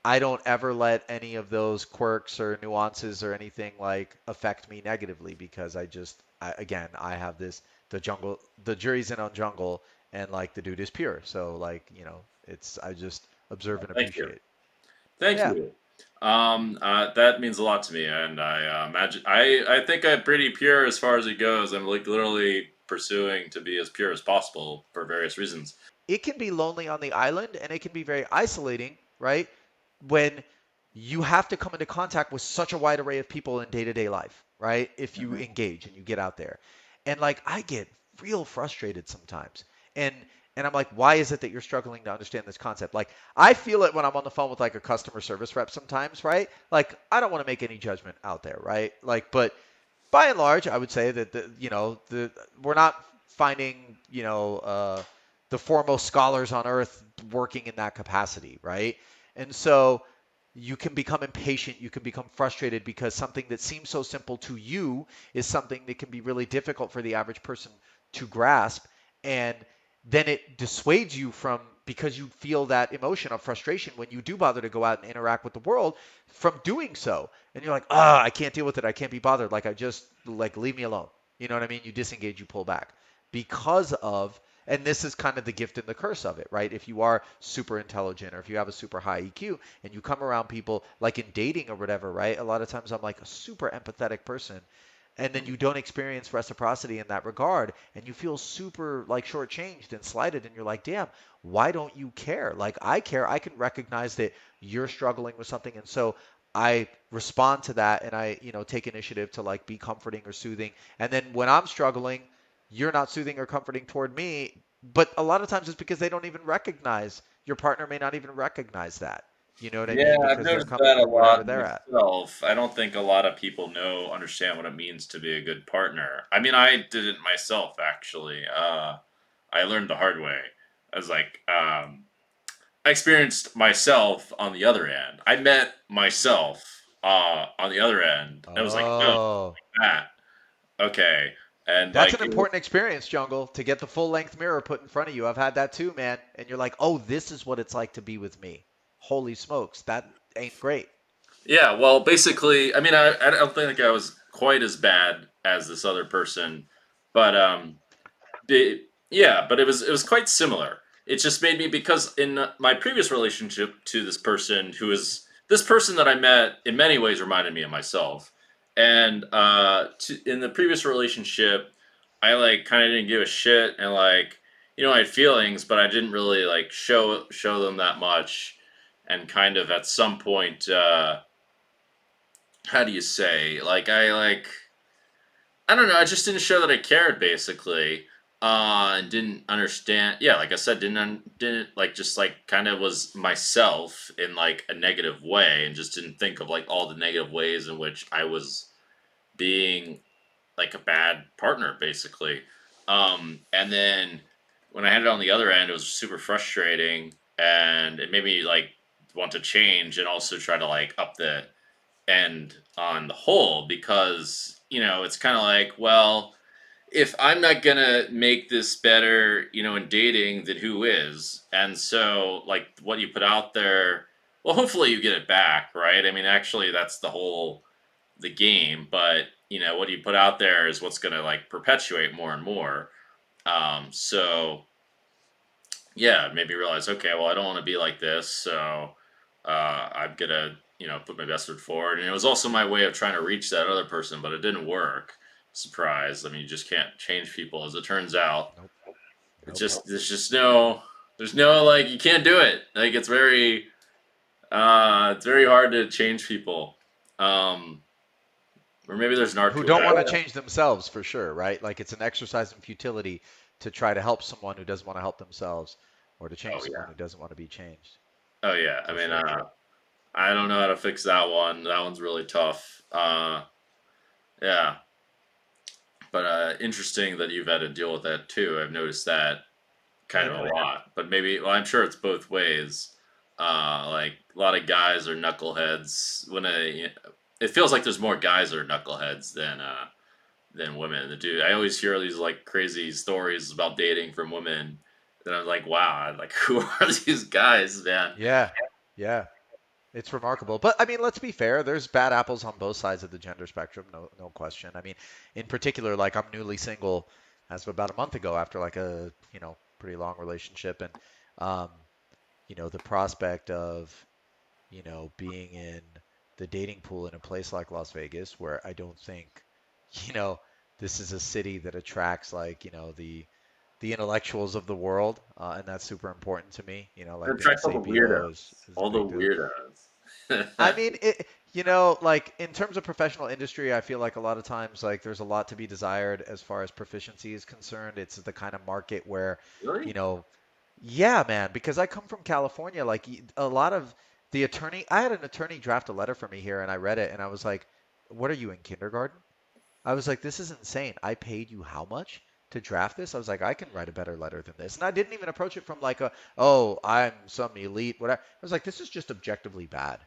Speaker 1: I don't ever let any of those quirks or nuances or anything like affect me negatively because again, I have the jury's in on jungle and like the dude is pure. So like, I just observe and
Speaker 2: Thank you.
Speaker 1: appreciate.
Speaker 2: Thank
Speaker 1: Yeah.
Speaker 2: you. That means a lot to me, and I imagine I think I'm pretty pure as far as it goes. I'm like literally pursuing to be as pure as possible for various reasons.
Speaker 1: It can be lonely on the island and it can be very isolating, right? When you have to come into contact with such a wide array of people in day-to-day life, right? If you
Speaker 2: Mhm.
Speaker 1: engage and you get out there. And like I get real frustrated sometimes. And I'm like, why is it that you're struggling to understand this concept? Like I feel it when I'm on the phone with like a customer service rep sometimes, right? Like I don't want to make any judgment out there, right? Like but by and large, I would say that we're not finding the foremost scholars on earth working in that capacity, right? And so you can become impatient, you can become frustrated because something that seems so simple to you is something that can be really difficult for the average person to grasp, and then it dissuades you from because you feel that emotion of frustration when you do bother to go out and interact with the world from doing so and you're like, I can't deal with it. I can't be bothered. Like I just like leave me alone. You know what I mean? You disengage, you pull back because of, and this is kind of the gift and the curse of it, right? If you are super intelligent or if you have a super high EQ and you come around people like in dating or whatever, right? A lot of times I'm like a super empathetic person, and then you don't experience reciprocity in that regard and you feel super like shortchanged and slighted, and you're like, damn, why don't you care? Like, I care. I can recognize that you're struggling with something, and so I respond to that, and I, take initiative to like be comforting or soothing. And then when I'm struggling, you're not soothing or comforting toward me. But a lot of times it's because they don't even recognize, your partner may not even recognize that. You know what I
Speaker 2: Yeah,
Speaker 1: mean?
Speaker 2: I've
Speaker 1: Because they're
Speaker 2: noticed
Speaker 1: coming
Speaker 2: that a
Speaker 1: from whatever
Speaker 2: lot
Speaker 1: they're at.
Speaker 2: myself. I don't think a lot of people understand what it means to be a good partner. I mean, I did it myself actually. I learned the hard way. I was like, I experienced myself on the other end. I met myself on the other end. I was like, oh,
Speaker 1: Oh,
Speaker 2: that okay, and
Speaker 1: that's
Speaker 2: like
Speaker 1: an important experience, Jungle, to get the full length mirror put in front of you. I've had that too, man. And you're like, oh, this is what it's like to be with me. Holy smokes, that ain't great.
Speaker 2: yeah. Well, basically, I mean, I don't think I was quite as bad as this other person, but yeah, but it was quite similar. It just made me because in my previous relationship to this person, who is this person that I met, in many ways reminded me of myself. And in the previous relationship, I like kind of didn't give a shit, and like I had feelings, but I didn't really like show them that much. And kind of at some point, how do you say, I don't know. I just didn't show that I cared, basically, and didn't understand. Yeah, like I said, didn't like just like kind of was myself in like a negative way, and just didn't think of like all the negative ways in which I was being like a bad partner, basically. And then when I had it on the other end, it was super frustrating, and it made me like want to change and also try to like up the end on the whole, because it's kind of like, well, if I'm not gonna make this better, in dating, then who is? And so, like, what you put out there, well, hopefully you get it back, right? I mean, actually, that's the game. But what you put out there is what's gonna like perpetuate more and more. So yeah, maybe realize, okay, well, I don't want to be like this, so I'm gonna, put my best foot forward. And it was also my way of trying to reach that other person, but it didn't work. Surprise! I mean, you just can't change people, as it turns out.
Speaker 1: Nope,
Speaker 2: It's
Speaker 1: nope.
Speaker 2: just there's no like you can't do it. Like it's very hard to change people. Um, or maybe there's an art
Speaker 1: Who
Speaker 2: to it.
Speaker 1: don't
Speaker 2: I
Speaker 1: want to
Speaker 2: don't know.
Speaker 1: change themselves for sure, right? Like it's an exercise in futility to try to help someone who doesn't want to help themselves, or to change
Speaker 2: Oh
Speaker 1: someone
Speaker 2: yeah.
Speaker 1: who doesn't want to be changed.
Speaker 2: Oh yeah. I
Speaker 1: For
Speaker 2: mean,
Speaker 1: sure.
Speaker 2: I don't know how to fix that one. That one's really tough. Yeah. But interesting that you've had to deal with that too. I've noticed that kind of
Speaker 1: Yeah.
Speaker 2: a lot. But maybe, well, I'm sure it's both ways. Like a lot of guys are knuckleheads. It feels like there's more guys that are knuckleheads than women. I always hear these like crazy stories about dating from women. That I'm like, wow, like who are these guys, man?
Speaker 1: Yeah. Yeah. It's remarkable. But I mean, let's be fair. There's bad apples on both sides of the gender spectrum, no question. I mean, in particular, like I'm newly single as of about a month ago after like a, pretty long relationship, and um, the prospect of, being in the dating pool in a place like Las Vegas where I don't think, you know, this is a city that attracts like, the intellectuals of the world, and that's super important to me.
Speaker 2: It
Speaker 1: Like being a
Speaker 2: attracts all the
Speaker 1: sapio
Speaker 2: weirdos.
Speaker 1: is a
Speaker 2: All the
Speaker 1: big deal. I
Speaker 2: weirdos.
Speaker 1: mean, like in terms of professional industry, I feel like a lot of times like there's a lot to be desired as far as proficiency is concerned. It's the kind of market where, you
Speaker 2: Really?
Speaker 1: know, yeah, man, because I come from California, like a lot of the attorney, I had an attorney draft a letter for me here and I read it and I was like, "What are you in kindergarten?" I was like, "This is insane. I paid you how much to draft this?" I was like, "I can write a better letter than this." And I didn't even approach it from like "Oh, I'm some elite, whatever." I was like, "This is just objectively bad."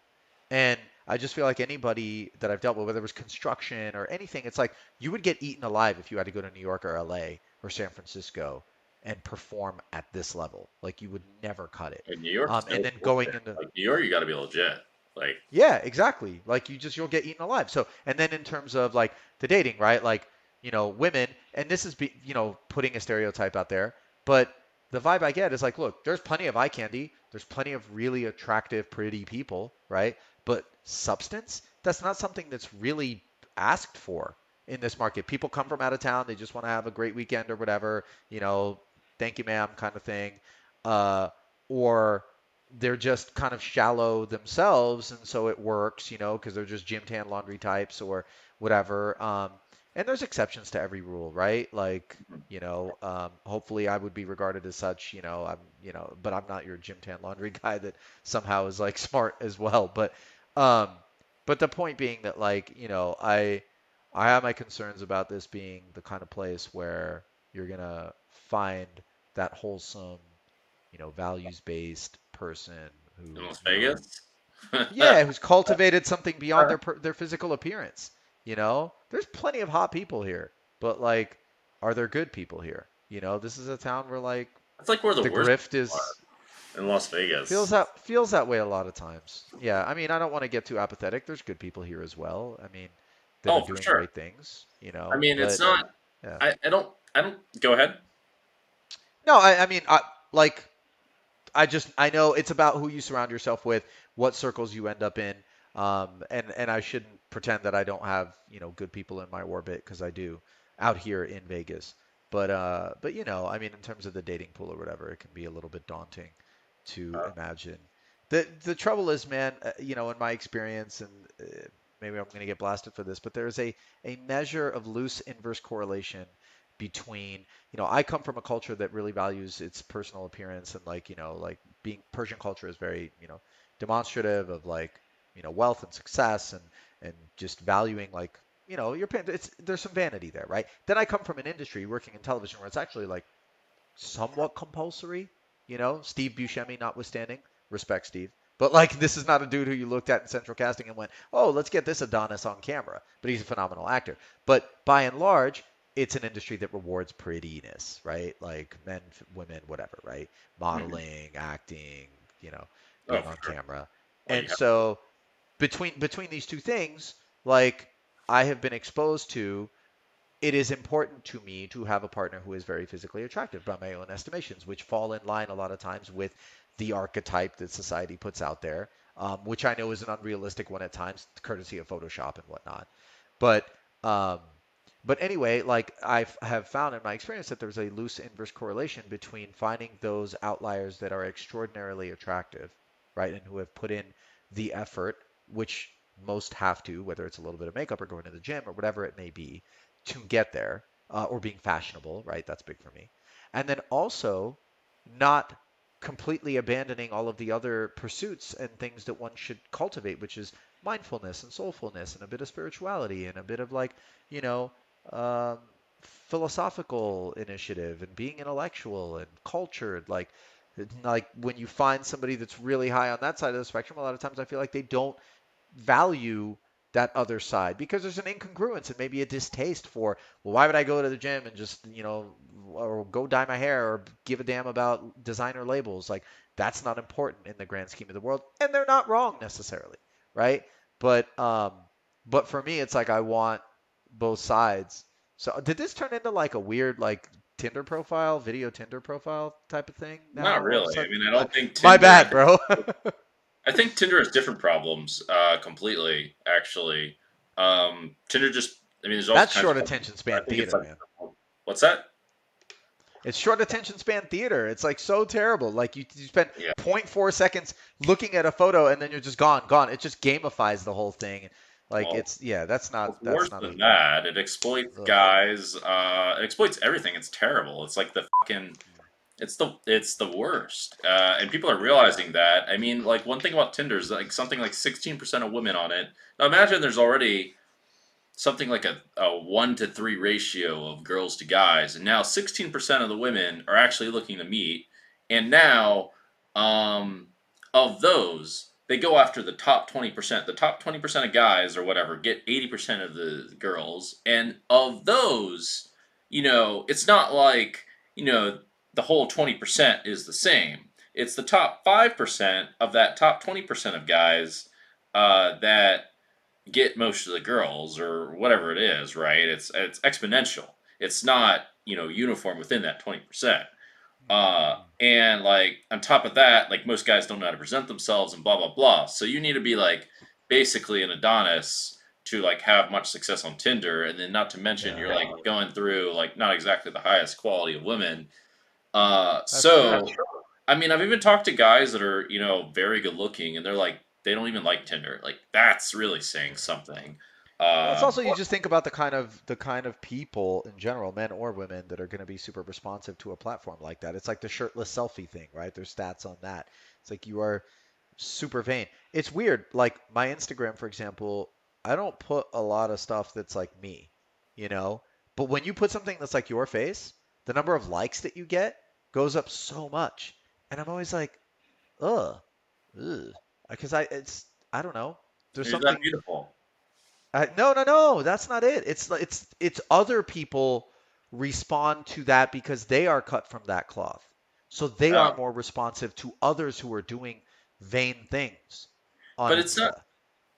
Speaker 1: And I just feel like anybody that I've dealt with, whether it was construction or anything, it's like you would get eaten alive if you had to go to New York or LA or San Francisco and perform at this level. Like you would never cut it.
Speaker 2: In New York, it's
Speaker 1: And
Speaker 2: no
Speaker 1: then going
Speaker 2: bullshit.
Speaker 1: into,
Speaker 2: Like New York, you got to be legit. Like,
Speaker 1: yeah, exactly. Like you'll get eaten alive. So, and then in terms of like the dating, right? Like women, and this is putting a stereotype out there, but the vibe I get is like, look, there's plenty of eye candy, there's plenty of really attractive, pretty people, right? But substance, that's not something that's really asked for in this market. People come from out of town, they just want to have a great weekend or whatever, thank you, ma'am, kind of thing. Uh, or they're just kind of shallow themselves, and so it works, because they're just gym tan laundry types or whatever. And there's exceptions to every rule, right? Like, hopefully I would be regarded as such, but I'm not your gym tan laundry guy that somehow is like smart as well. Um, but the point being that like, I have my concerns about this being the kind of place where you're gonna find that wholesome, values-based person
Speaker 2: In
Speaker 1: who,
Speaker 2: Las Vegas.
Speaker 1: yeah, who's cultivated something beyond their physical appearance. There's plenty of hot people here, but like, are there good people here? This is a town where like
Speaker 2: That's like where the
Speaker 1: the
Speaker 2: worst
Speaker 1: grift
Speaker 2: people
Speaker 1: is
Speaker 2: are in Las Vegas.
Speaker 1: feels that way a lot of times. Yeah, I mean, I don't want to get too apathetic. There's good people here as well. I mean, that are
Speaker 2: Oh, for
Speaker 1: doing
Speaker 2: sure.
Speaker 1: great things,
Speaker 2: I mean, it's
Speaker 1: but
Speaker 2: not.
Speaker 1: yeah.
Speaker 2: I don't. Go ahead.
Speaker 1: No, I mean, like I know it's about who you surround yourself with, what circles you end up in, and I shouldn't pretend that I don't have good people in my orbit because I do out here in Vegas. But I mean, in terms of the dating pool or whatever, it can be a little bit daunting to imagine. The trouble is, man, in my experience, and maybe I'm going to get blasted for this, but there's a measure of loose inverse correlation between I come from a culture that really values its personal appearance and like being Persian culture is very, demonstrative of like, wealth and success and just valuing like, your there's some vanity there, right? Then I come from an industry working in television where it's actually like somewhat compulsory, Steve Buscemi notwithstanding. Respect, Steve. But like, this is not a dude who you looked at in central casting and went, "Oh, let's get this Adonis on camera." But he's a phenomenal actor. But by and large, it's an industry that rewards prettiness, right? Like men, women, whatever, right?
Speaker 2: Mhm.
Speaker 1: Modeling, acting, you know,
Speaker 2: Oh,
Speaker 1: being
Speaker 2: for
Speaker 1: on
Speaker 2: sure.
Speaker 1: camera.
Speaker 2: Well,
Speaker 1: And
Speaker 2: you have.
Speaker 1: so between these two things, like I have been exposed to it is important to me to have a partner who is very physically attractive by my own estimations, which fall in line a lot of times with the archetype that society puts out there, which I know is an unrealistic one at times, courtesy of Photoshop and whatnot. But um, but anyway, like have found in my experience that there's a loose inverse correlation between finding those outliers that are extraordinarily attractive, right, and who have put in the effort, which most have to, whether it's a little bit of makeup or going to the gym or whatever it may be, to get there, or being fashionable, right? That's big for me. And then also not completely abandoning all of the other pursuits and things that one should cultivate, which is mindfulness and soulfulness and a bit of spirituality and a bit of like, you know, um, philosophical initiative and being intellectual and cultured. Like when you find somebody that's really high on that side of the spectrum, a lot of times I feel like they don't value that other side because there's an incongruence and maybe a distaste for, well, why would I go to the gym and just, or go dye my hair or give a damn about designer labels? Like, that's not important in the grand scheme of the world. And they're not wrong necessarily, right? But, um, but for me, it's like I want both sides. So did this turn into like a weird, like, Tinder profile, video Tinder profile type of thing now
Speaker 2: Not
Speaker 1: all of a
Speaker 2: really. I
Speaker 1: sudden?
Speaker 2: mean, I don't think
Speaker 1: My
Speaker 2: Tinder.
Speaker 1: bad, bro.
Speaker 2: I think Tinder has different problems. Completely, actually. Tinder just. I mean, there's all
Speaker 1: That's
Speaker 2: kinds of
Speaker 1: short
Speaker 2: problems.
Speaker 1: attention
Speaker 2: I
Speaker 1: span
Speaker 2: think it's
Speaker 1: theater,
Speaker 2: like.
Speaker 1: man.
Speaker 2: What's that?
Speaker 1: It's short attention span theater. It's like so terrible. Like you spend zero
Speaker 2: Yeah.
Speaker 1: point 0.4 seconds looking at a photo and then you're just gone, gone. It just gamifies the whole thing. Like
Speaker 2: Well,
Speaker 1: it's yeah, that's
Speaker 2: Well, it's
Speaker 1: not
Speaker 2: worse
Speaker 1: that's not
Speaker 2: than
Speaker 1: a
Speaker 2: that. It exploits
Speaker 1: ugh.
Speaker 2: guys. It exploits everything. It's terrible. It's like the fucking. It's the worst. And people are realizing that. I mean, like one thing about Tinder is like something like 16% of women on it. Now imagine there's already something like a 1-to-3 ratio of girls to guys, and now 16% of the women are actually looking to meet. And now, um, of those, they go after the top 20%. The top 20% of guys or whatever get 80% of the girls, and of those, it's not like the whole 20% is the same. It's the top 5% of that top 20% of guys that get most of the girls or whatever it is, right? It's exponential. It's not, uniform within that 20%.
Speaker 1: Mhm.
Speaker 2: And like on top of that, like most guys don't know how to present themselves and blah blah blah. So you need to be like basically an Adonis to like have much success on Tinder, and then not to mention
Speaker 1: Yeah,
Speaker 2: you're like going through like not exactly the highest quality of women.
Speaker 1: that's true.
Speaker 2: So I mean, I've even talked to guys that are very good looking, and they're like they don't even like Tinder. Like that's really saying something.
Speaker 1: Well, it's
Speaker 2: Um,
Speaker 1: also you just think about the kind of people in general, men or women, that are going to be super responsive to a platform like that. It's like the shirtless selfie thing, right? There's stats on that. It's like you are super vain. It's weird. Like my Instagram, for example, I don't put a lot of stuff that's like me, you know? But when you put something that's like your face, the number of likes that you get goes up so much. And I'm always like, ugh, ugh. Because I don't know. There's
Speaker 2: You're that
Speaker 1: something
Speaker 2: beautiful.
Speaker 1: no, no, no, that's not it. It's other people respond to that because they are cut from that cloth. So they are
Speaker 2: Oh.
Speaker 1: more responsive to others who are doing vain things on
Speaker 2: But it's not.
Speaker 1: Insta.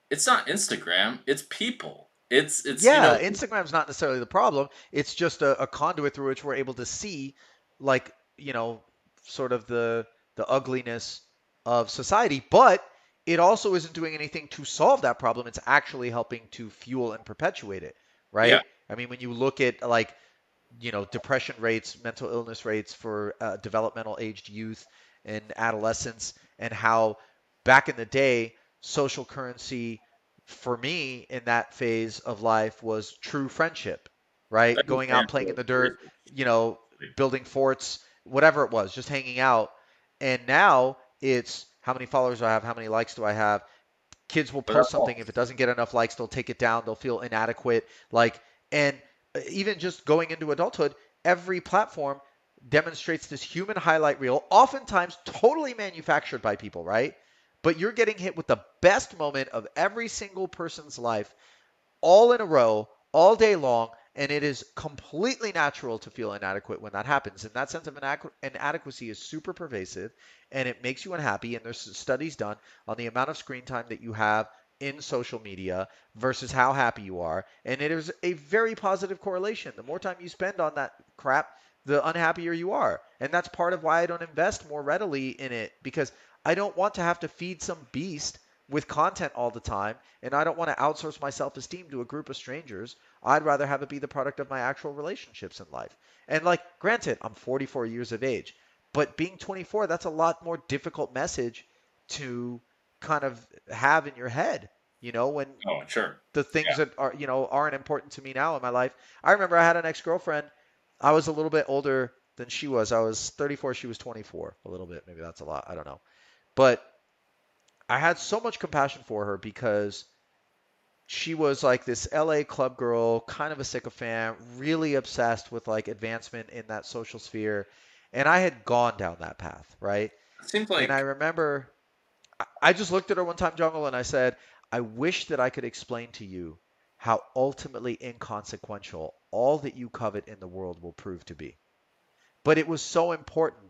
Speaker 2: It's not Instagram. It's people. It's
Speaker 1: Yeah, Instagram's not necessarily the problem. It's just a conduit through which we're able to see, like, sort of the ugliness of society. But it also isn't doing anything to solve that problem. It's actually helping to fuel and perpetuate it,
Speaker 2: yeah.
Speaker 1: right? I mean, when you look at like depression rates, mental illness rates for developmental aged youth and adolescents, and how back in the day, social currency for me in that phase of life was true friendship, right?
Speaker 2: That was
Speaker 1: Going out playing in
Speaker 2: Mansfield.
Speaker 1: the dirt, you know, building forts, whatever it was, just hanging out. And now it's how many followers do I have? How many likes do I have? Kids will
Speaker 2: But that's
Speaker 1: post
Speaker 2: all.
Speaker 1: something, if it doesn't get enough likes they'll take it down, they'll feel inadequate, like, and even just going into adulthood, every platform demonstrates this human highlight reel, oftentimes totally manufactured by people, right? But you're getting hit with the best moment of every single person's life all in a row, all day long, and it is completely natural to feel inadequate when that happens. And that sense of inadequacy is super pervasive, and it makes you unhappy. And there's studies done on the amount of screen time that you have in social media versus how happy you are, and it is a very positive correlation. The more time you spend on that crap, the unhappier you are. And that's part of why I don't invest more readily in it, because I don't want to have to feed some beast with content all the time, and I don't want to outsource my self-esteem to a group of strangers. I'd rather have it be the product of my actual relationships in life. And like, granted, I'm 44 years of age, but being 24, that's a lot more difficult message to kind of have in your head, when
Speaker 2: Oh, sure.
Speaker 1: the things
Speaker 2: Yeah.
Speaker 1: that aren't important to me now in my life. I remember I had an ex-girlfriend. I was a little bit older than she was. I was 34, she was 24. A little bit, maybe that's a lot. I don't know. But I had so much compassion for her because she was like this LA club girl, kind of a sycophant, really obsessed with like advancement in that social sphere. And I had gone down that path, right?
Speaker 2: It seems
Speaker 1: And I
Speaker 2: like
Speaker 1: remember I just looked at her one time, Jungle, and I said, I wish that I could explain to you how ultimately inconsequential all that you covet in the world will prove to be. But it was so important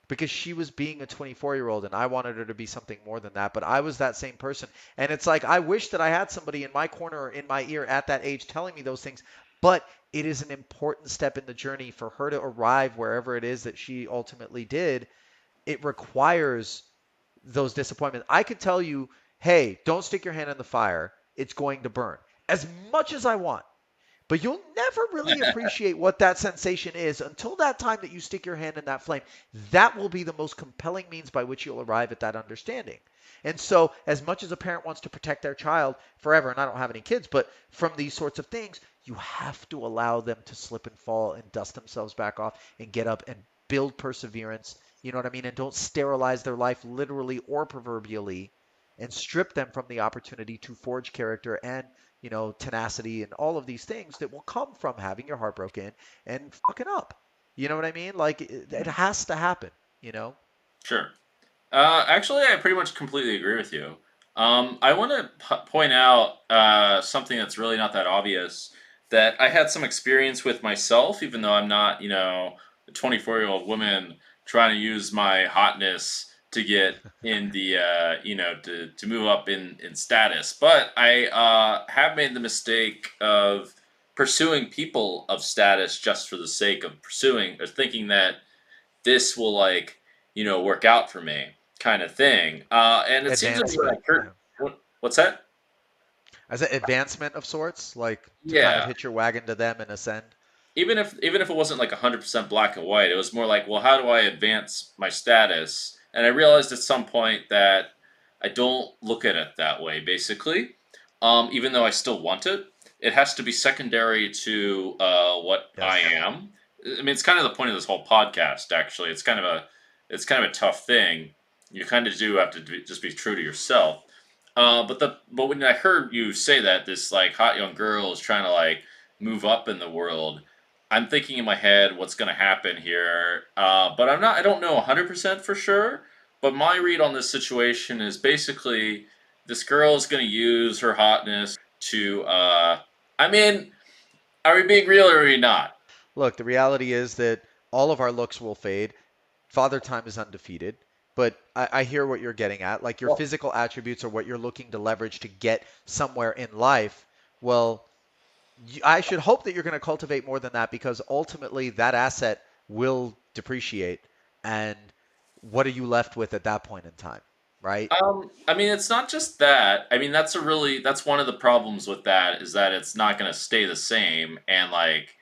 Speaker 1: because she was being a 24-year-old and I wanted her to be something more than that. But I was that same person. And it's like, I wish that I had somebody in my corner or in my ear at that age telling me those things. But it is an important step in the journey for her to arrive wherever it is that she ultimately did. It requires those disappointments. I could tell you, hey, don't stick your hand in the fire. It's going to burn as much as I want. But you'll never really appreciate what that sensation is until that time that you stick your hand in that flame. That will be the most compelling means by which you'll arrive at that understanding. And so, as much as a parent wants to protect their child forever, and I don't have any kids, but from these sorts of things, you have to allow them to slip and fall and dust themselves back off and get up and build perseverance. You know what I mean? And don't sterilize their life literally or proverbially and strip them from the opportunity to forge character and tenacity and all of these things that will come from having your heart broken and fucking up. You know what I mean? Like it has to happen, you know?
Speaker 2: sure. Actually, I pretty much completely agree with you. I want to point out something that's really not that obvious that I had some experience with myself, even though I'm not, a 24-year-old woman trying to use my hotness to get in the to move up in status. But I have made the mistake of pursuing people of status just for the sake of pursuing or thinking that this will work out for me kind of thing. And it seems like
Speaker 1: Advancement. Yeah.
Speaker 2: what's that?
Speaker 1: As an advancement of sorts, like to kind of
Speaker 2: Yeah.
Speaker 1: hitch your wagon to them and ascend.
Speaker 2: Even if it wasn't like 100% black and white, it was more like, well, how do I advance my status? And I realized at some point that I don't look at it that way. Basically, even though I still want it, it has to be secondary to what I
Speaker 1: Yes.
Speaker 2: am. I mean, it's kind of the point of this whole podcast. Actually, it's kind of a tough thing. You kind of do have to just be true to yourself. But when I heard you say that this like hot young girl is trying to like move up in the world, I'm thinking in my head what's going to happen here. But I'm not. I don't know 100% for sure. But my read on this situation is basically this girl is going to use her hotness to. I mean, are we being real or are we not?
Speaker 1: Look, the reality is that all of our looks will fade. Father Time is undefeated. But I hear what you're getting at. Like your
Speaker 2: Well,
Speaker 1: physical attributes are what you're looking to leverage to get somewhere in life. Well, I should hope that you're going to cultivate more than that because ultimately that asset will depreciate. And what are you left with at that point in time, right?
Speaker 2: I mean, it's not just that. I mean, that's one of the problems with that is that it's not going to stay the same, and like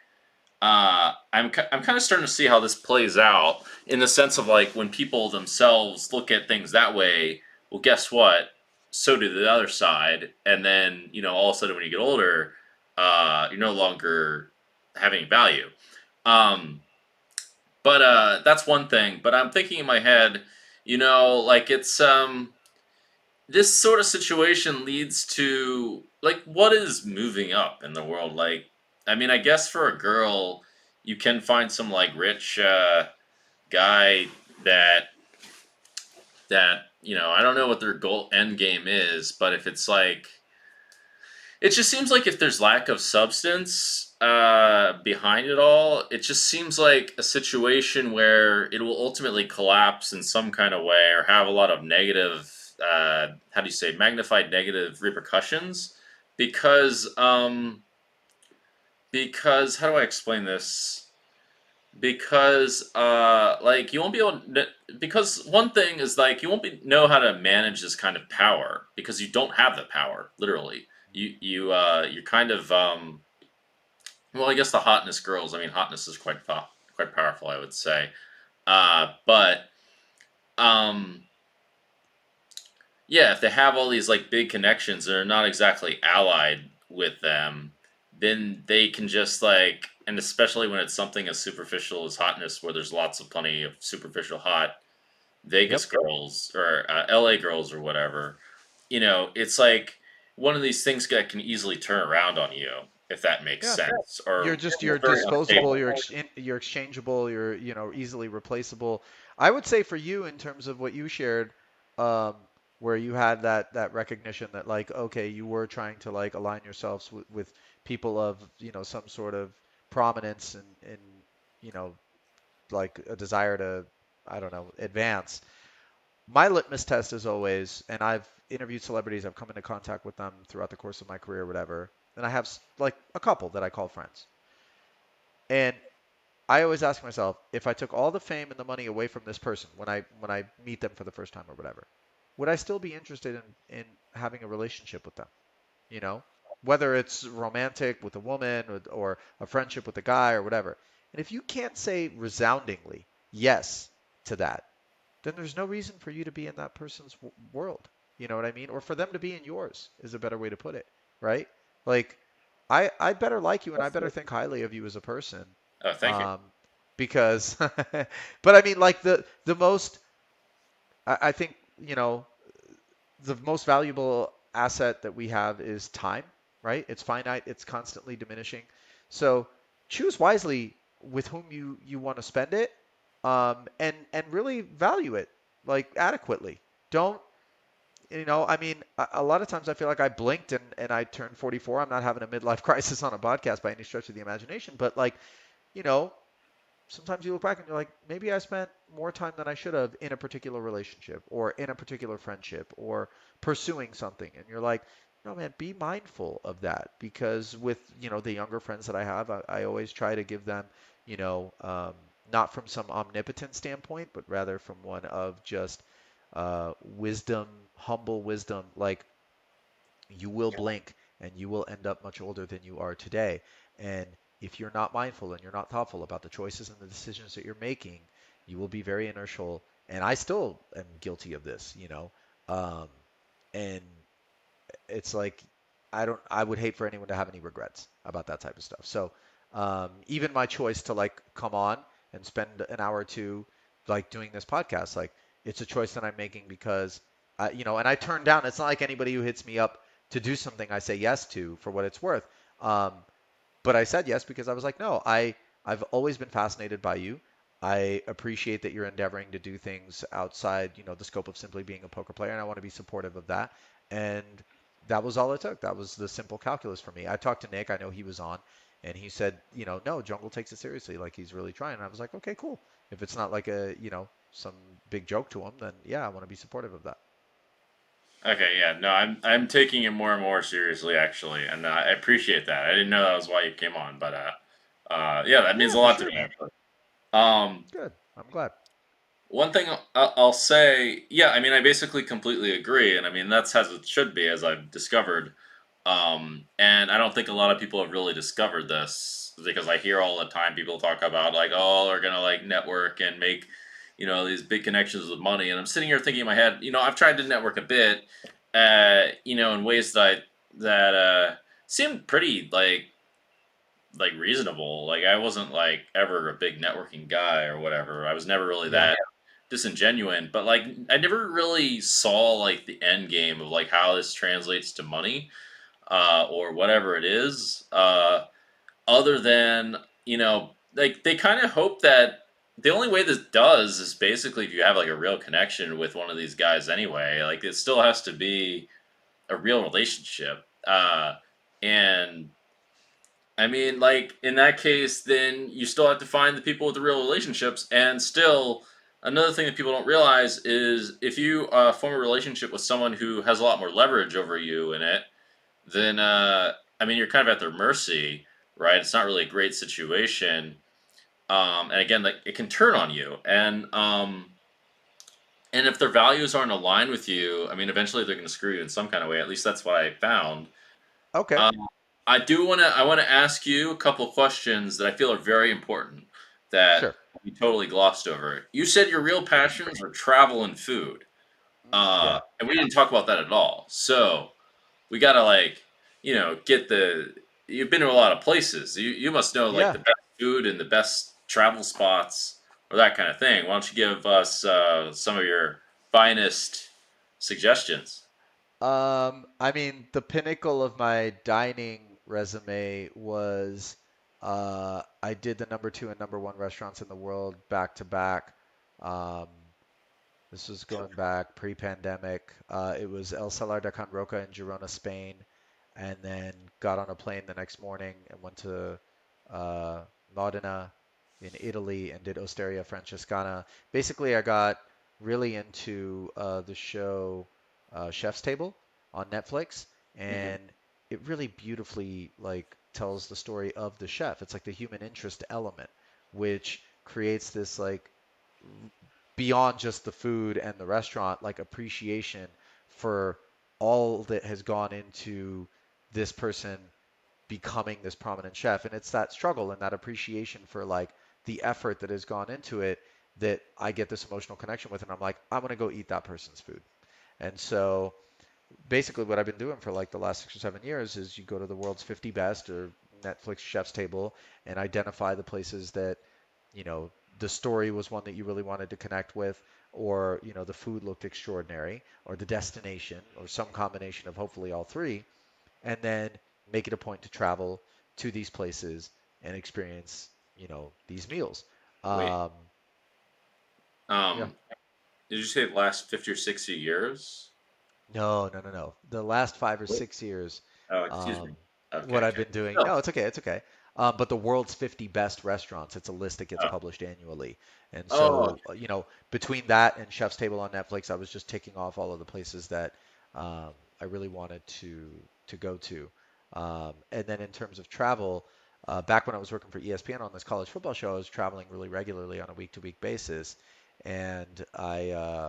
Speaker 2: I'm kind of starting to see how this plays out in the sense of like when people themselves look at things that way. Well, guess what? So do the other side, and then all of a sudden when you get older, you're no longer having value. Um, but that's one thing. But I'm thinking in my head, like it's this sort of situation leads to like what is moving up in the world. Like, I mean, I guess for a girl you can find some like rich guy that I don't know what their goal end game is, but if it's like it just seems like if there's lack of substance behind it all, it just seems like a situation where it will ultimately collapse in some kind of way or have a lot of negative, how do you say, magnified negative repercussions. Because, because how do I explain this? Because, like you won't be able. Because one thing is like you won't know how to manage this kind of power because you don't have the power. Literally, you're kind of well, I guess the hotness girls. I mean, hotness is quite powerful, I would say. But um, yeah, if they have all these like big connections and are not exactly allied with them, then they can just like, and especially when it's something as superficial as hotness, where there's plenty of superficial hot Vegas
Speaker 1: Yep.
Speaker 2: girls or LA girls or whatever. It's like one of these things that can easily turn around on you if that makes
Speaker 1: Yeah.
Speaker 2: sense,
Speaker 1: You're
Speaker 2: or
Speaker 1: just you're
Speaker 2: very
Speaker 1: disposable,
Speaker 2: unstable.
Speaker 1: you're exchangeable, you're easily replaceable. I would say for you in terms of what you shared, um, where you had that recognition that like okay, you were trying to like align yourselves with people of some sort of prominence and you know like a desire to I don't know advance. My litmus test is always, and I've interviewed celebrities, I've come into contact with them throughout the course of my career, or whatever, and I have like a couple that I call friends. And I always ask myself, if I took all the fame and the money away from this person when I meet them for the first time or whatever, would I still be interested in having a relationship with them? You know, whether it's romantic with a woman or a friendship with a guy or whatever. And if you can't say resoundingly yes to that, then there's no reason for you to be in that person's world. You know what I mean? Or for them to be in yours is a better way to put it, right? Like I better like you and I better think highly of you as a person.
Speaker 2: Oh, thank you.
Speaker 1: Um, because but I mean like the most I think, the most valuable asset that we have is time, right? It's finite, it's constantly diminishing. So choose wisely with whom you want to spend it, and really value it like adequately. Don't I mean, a lot of times I feel like I blinked and I turned 44. I'm not having a midlife crisis on a podcast by any stretch of the imagination, but like, you know, sometimes you look back and you're like, maybe I spent more time than I should have in a particular relationship or in a particular friendship or pursuing something. And you're like, no, man, be mindful of that because with, the younger friends that I have, I always try to give them, not from some omnipotent standpoint, but rather from one of just wisdom, humble wisdom, like you will blink and you will end up much older than you are today. And if you're not mindful and you're not thoughtful about the choices and the decisions that you're making, you will be very inertial. And I still am guilty of this, Um, and it's like I would hate for anyone to have any regrets about that type of stuff. So even my choice to like come on and spend an hour or two like doing this podcast, like it's a choice that I'm making because and I turn down. It's not like anybody who hits me up to do something I say yes to for what it's worth. Um, but I said yes because I was like, no, I've always been fascinated by you. I appreciate that you're endeavoring to do things outside, the scope of simply being a poker player, and I want to be supportive of that. And that was all it took. That was the simple calculus for me. I talked to Nick. I know he was on, and he said, no, Jungle takes it seriously. Like he's really trying. And I was like, okay, cool. If it's not like some big joke to him, then yeah, I want to be supportive of that.
Speaker 2: Okay, yeah, no, I'm taking it more and more seriously actually, and I appreciate that. I didn't know that was why you came on, but yeah, that means
Speaker 1: Yeah,
Speaker 2: a
Speaker 1: for
Speaker 2: lot to
Speaker 1: sure,
Speaker 2: me
Speaker 1: man.
Speaker 2: actually. Um,
Speaker 1: Good. I'm glad.
Speaker 2: One thing I'll say, yeah, I mean, I basically completely agree, and I mean that's as it should be, as I've discovered. And I don't think a lot of people have really discovered this because I hear all the time people talk about like, oh, they're gonna like network and make, these big connections with money, and I'm sitting here thinking in my head, I've tried to network a bit, in ways that seem pretty like reasonable. Like I wasn't like ever a big networking guy or whatever. I was never really
Speaker 1: Yeah.
Speaker 2: that disingenuine, but like I never really saw like the end game of like how this translates to money or whatever it is. Other than like they kind of hope that the only way this does is basically if you have like a real connection with one of these guys anyway. Like it still has to be a real relationship. And I mean, like in that case, then you still have to find the people with the real relationships. And still, another thing that people don't realize is if you form a relationship with someone who has a lot more leverage over you in it, then I mean, you're kind of at their mercy, right? It's not really a great situation. And again, like it can turn on you, and if their values aren't aligned with you, I mean, eventually they're going to screw you in some kind of way. At least that's what I found.
Speaker 1: Okay.
Speaker 2: Um, I want to ask you a couple of questions that I feel are very important that
Speaker 1: Sure.
Speaker 2: we totally glossed over. You said your real passions are travel and food,
Speaker 1: Yeah.
Speaker 2: and we didn't talk about that at all. So we gotta like, get the. You've been to a lot of places. You must know like
Speaker 1: Yeah.
Speaker 2: the best food and the best travel spots or that kind of thing. Why don't you give us some of your finest suggestions?
Speaker 1: I mean, the pinnacle of my dining resume was I did the number two and number one restaurants in the world back to back. Um, this was going back pre-pandemic. It was El Salar de Can Roca in Girona, Spain, and then got on a plane the next morning and went to uh, Modena in Italy and did Osteria Francescana. Basically, I got really into the show Chef's Table on Netflix,
Speaker 2: Hmm.
Speaker 1: and it really beautifully like tells the story of the chef. It's like the human interest element, which creates this like beyond just the food and the restaurant, like appreciation for all that has gone into this person becoming this prominent chef. And it's that struggle and that appreciation for like the effort that has gone into it that I get this emotional connection with. And I'm like, I'm going to go eat that person's food. And so basically what I've been doing for like the last 6 or 7 years is you go to the world's 50 best or Netflix chef's table and identify the places that you know, the story was one that you really wanted to connect with, or, the food looked extraordinary, or the destination, or some combination of hopefully all three, and then make it a point to travel to these places and experience, these meals.
Speaker 2: Wait,
Speaker 1: Um, yeah.
Speaker 2: um, did you say the last 50 or 60 years?
Speaker 1: No, no, no, no. The last 5 or
Speaker 2: What?
Speaker 1: 6 years,
Speaker 2: Oh, excuse
Speaker 1: um,
Speaker 2: me. Okay,
Speaker 1: what I've
Speaker 2: okay.
Speaker 1: been doing.
Speaker 2: No.
Speaker 1: No, it's okay. It's okay. but the world's 50 best restaurants. It's a list that gets
Speaker 2: Oh,
Speaker 1: published annually. And
Speaker 2: oh,
Speaker 1: so, between that and Chef's Table on Netflix, I was just ticking off all of the places that I really wanted to go to. And then in terms of travel, back when I was working for ESPN on this college football show, I was traveling really regularly on a week-to-week basis, and I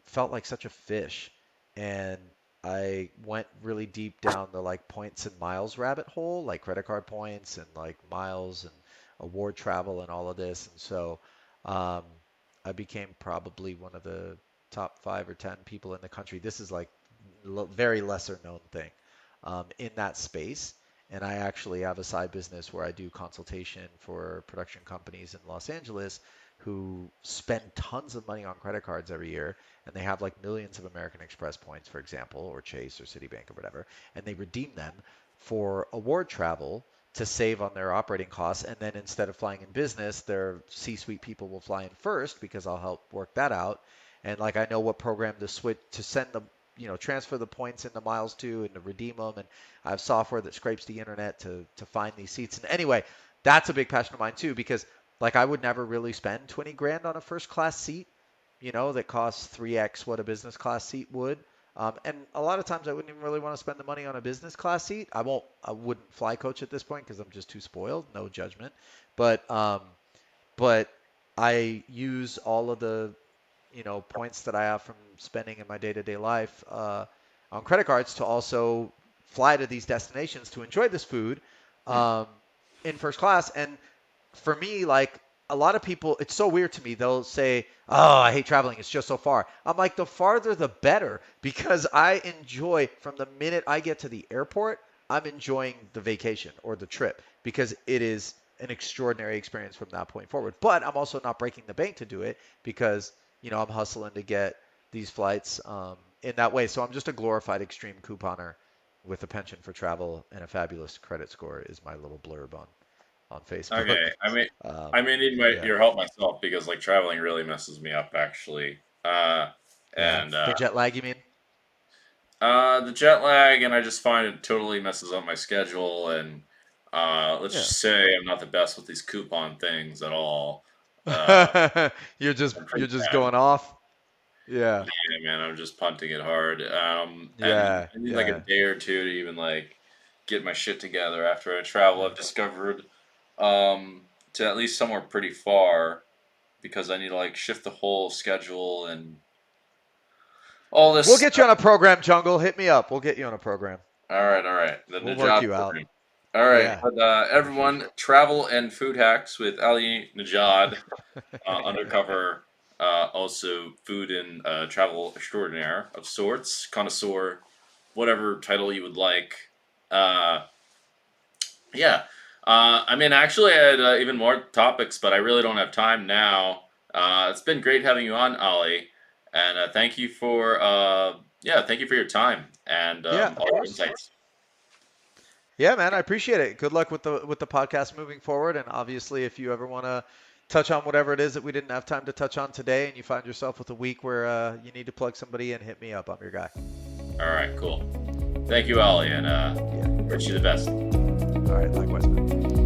Speaker 1: felt like such a fish, and I went really deep down the like points and miles rabbit hole, like credit card points and like miles and award travel and all of this. And so um, I became probably one of the top 5 or 10 people in the country. This is like very lesser known thing in that space. And I actually have a side business where I do consultation for production companies in Los Angeles who spend tons of money on credit cards every year, and they have like millions of American Express points, for example, or Chase or Citibank or whatever, and they redeem them for award travel to save on their operating costs. And then instead of flying in business, their C-suite people will fly in first because I'll help work that out. And like I know what program to switch to send them, transfer the points into miles to and to redeem them. And I have software that scrapes the internet to find these seats. And anyway, that's a big passion of mine too, because like I would never really spend 20 grand on a first class seat, that costs 3x what a business class seat would. And a lot of times I wouldn't even really want to spend the money on a business class seat. I wouldn't fly coach at this point because I'm just too spoiled. No judgment, but I use all of the points that I have from spending in my day-to-day life on credit cards to also fly to these destinations to enjoy this food
Speaker 2: hmm.
Speaker 1: um, in first class. And for me, like a lot of people, it's so weird to me. They'll say, "Oh, I hate traveling. It's just so far." I'm like, the farther the better, because I enjoy from the minute I get to the airport, I'm enjoying the vacation or the trip because it is an extraordinary experience from that point forward. But I'm also not breaking the bank to do it because, I'm hustling to get these flights in that way. So I'm just a glorified extreme couponer with a penchant for travel and a fabulous credit score is my little blurb on Facebook.
Speaker 2: Okay.
Speaker 1: Um,
Speaker 2: I may need
Speaker 1: yeah,
Speaker 2: your help myself because like traveling really messes me up actually.
Speaker 1: yeah.
Speaker 2: And
Speaker 1: The jet lag, you mean?
Speaker 2: the jet lag, and I just find it totally messes up my schedule. And let's
Speaker 1: Yeah.
Speaker 2: just say I'm not the best with these coupon things at all. Uh,
Speaker 1: You're just
Speaker 2: I'm
Speaker 1: you're
Speaker 2: pretty
Speaker 1: just
Speaker 2: bad.
Speaker 1: going off. Yeah.
Speaker 2: Yeah, man, I'm just punting it hard. And
Speaker 1: Yeah.
Speaker 2: I need like a
Speaker 1: Yeah.
Speaker 2: day or two to even like get my shit together after I travel. I've discovered to at least somewhere pretty far because I need to like shift the whole schedule and all
Speaker 1: We'll
Speaker 2: this.
Speaker 1: get you on a program, Jungle. Hit me up. We'll get you on a program.
Speaker 2: All right. The
Speaker 1: We'll work
Speaker 2: Najad
Speaker 1: you out.
Speaker 2: program. All right,
Speaker 1: Yeah,
Speaker 2: but
Speaker 1: for sure.
Speaker 2: everyone, travel and food hacks with Ali Nejad, undercover, also food and travel extraordinaire of sorts, connoisseur, whatever title you would like. Uh, yeah, I mean, actually, I had even more topics, but I really don't have time now. It's been great having you on, Ali, and thank you for your time and
Speaker 1: Yeah, of
Speaker 2: all your
Speaker 1: course.
Speaker 2: insights.
Speaker 1: Yeah, man, I appreciate it. Good luck with the podcast moving forward. And obviously, if you ever want to touch on whatever it is that we didn't have time to touch on today, and you find yourself with a week where you need to plug somebody in, hit me up. I'm your guy.
Speaker 2: All right, cool. Thank you, Ali, and
Speaker 1: Yeah.
Speaker 2: wish you the best.
Speaker 1: All right. Likewise, man.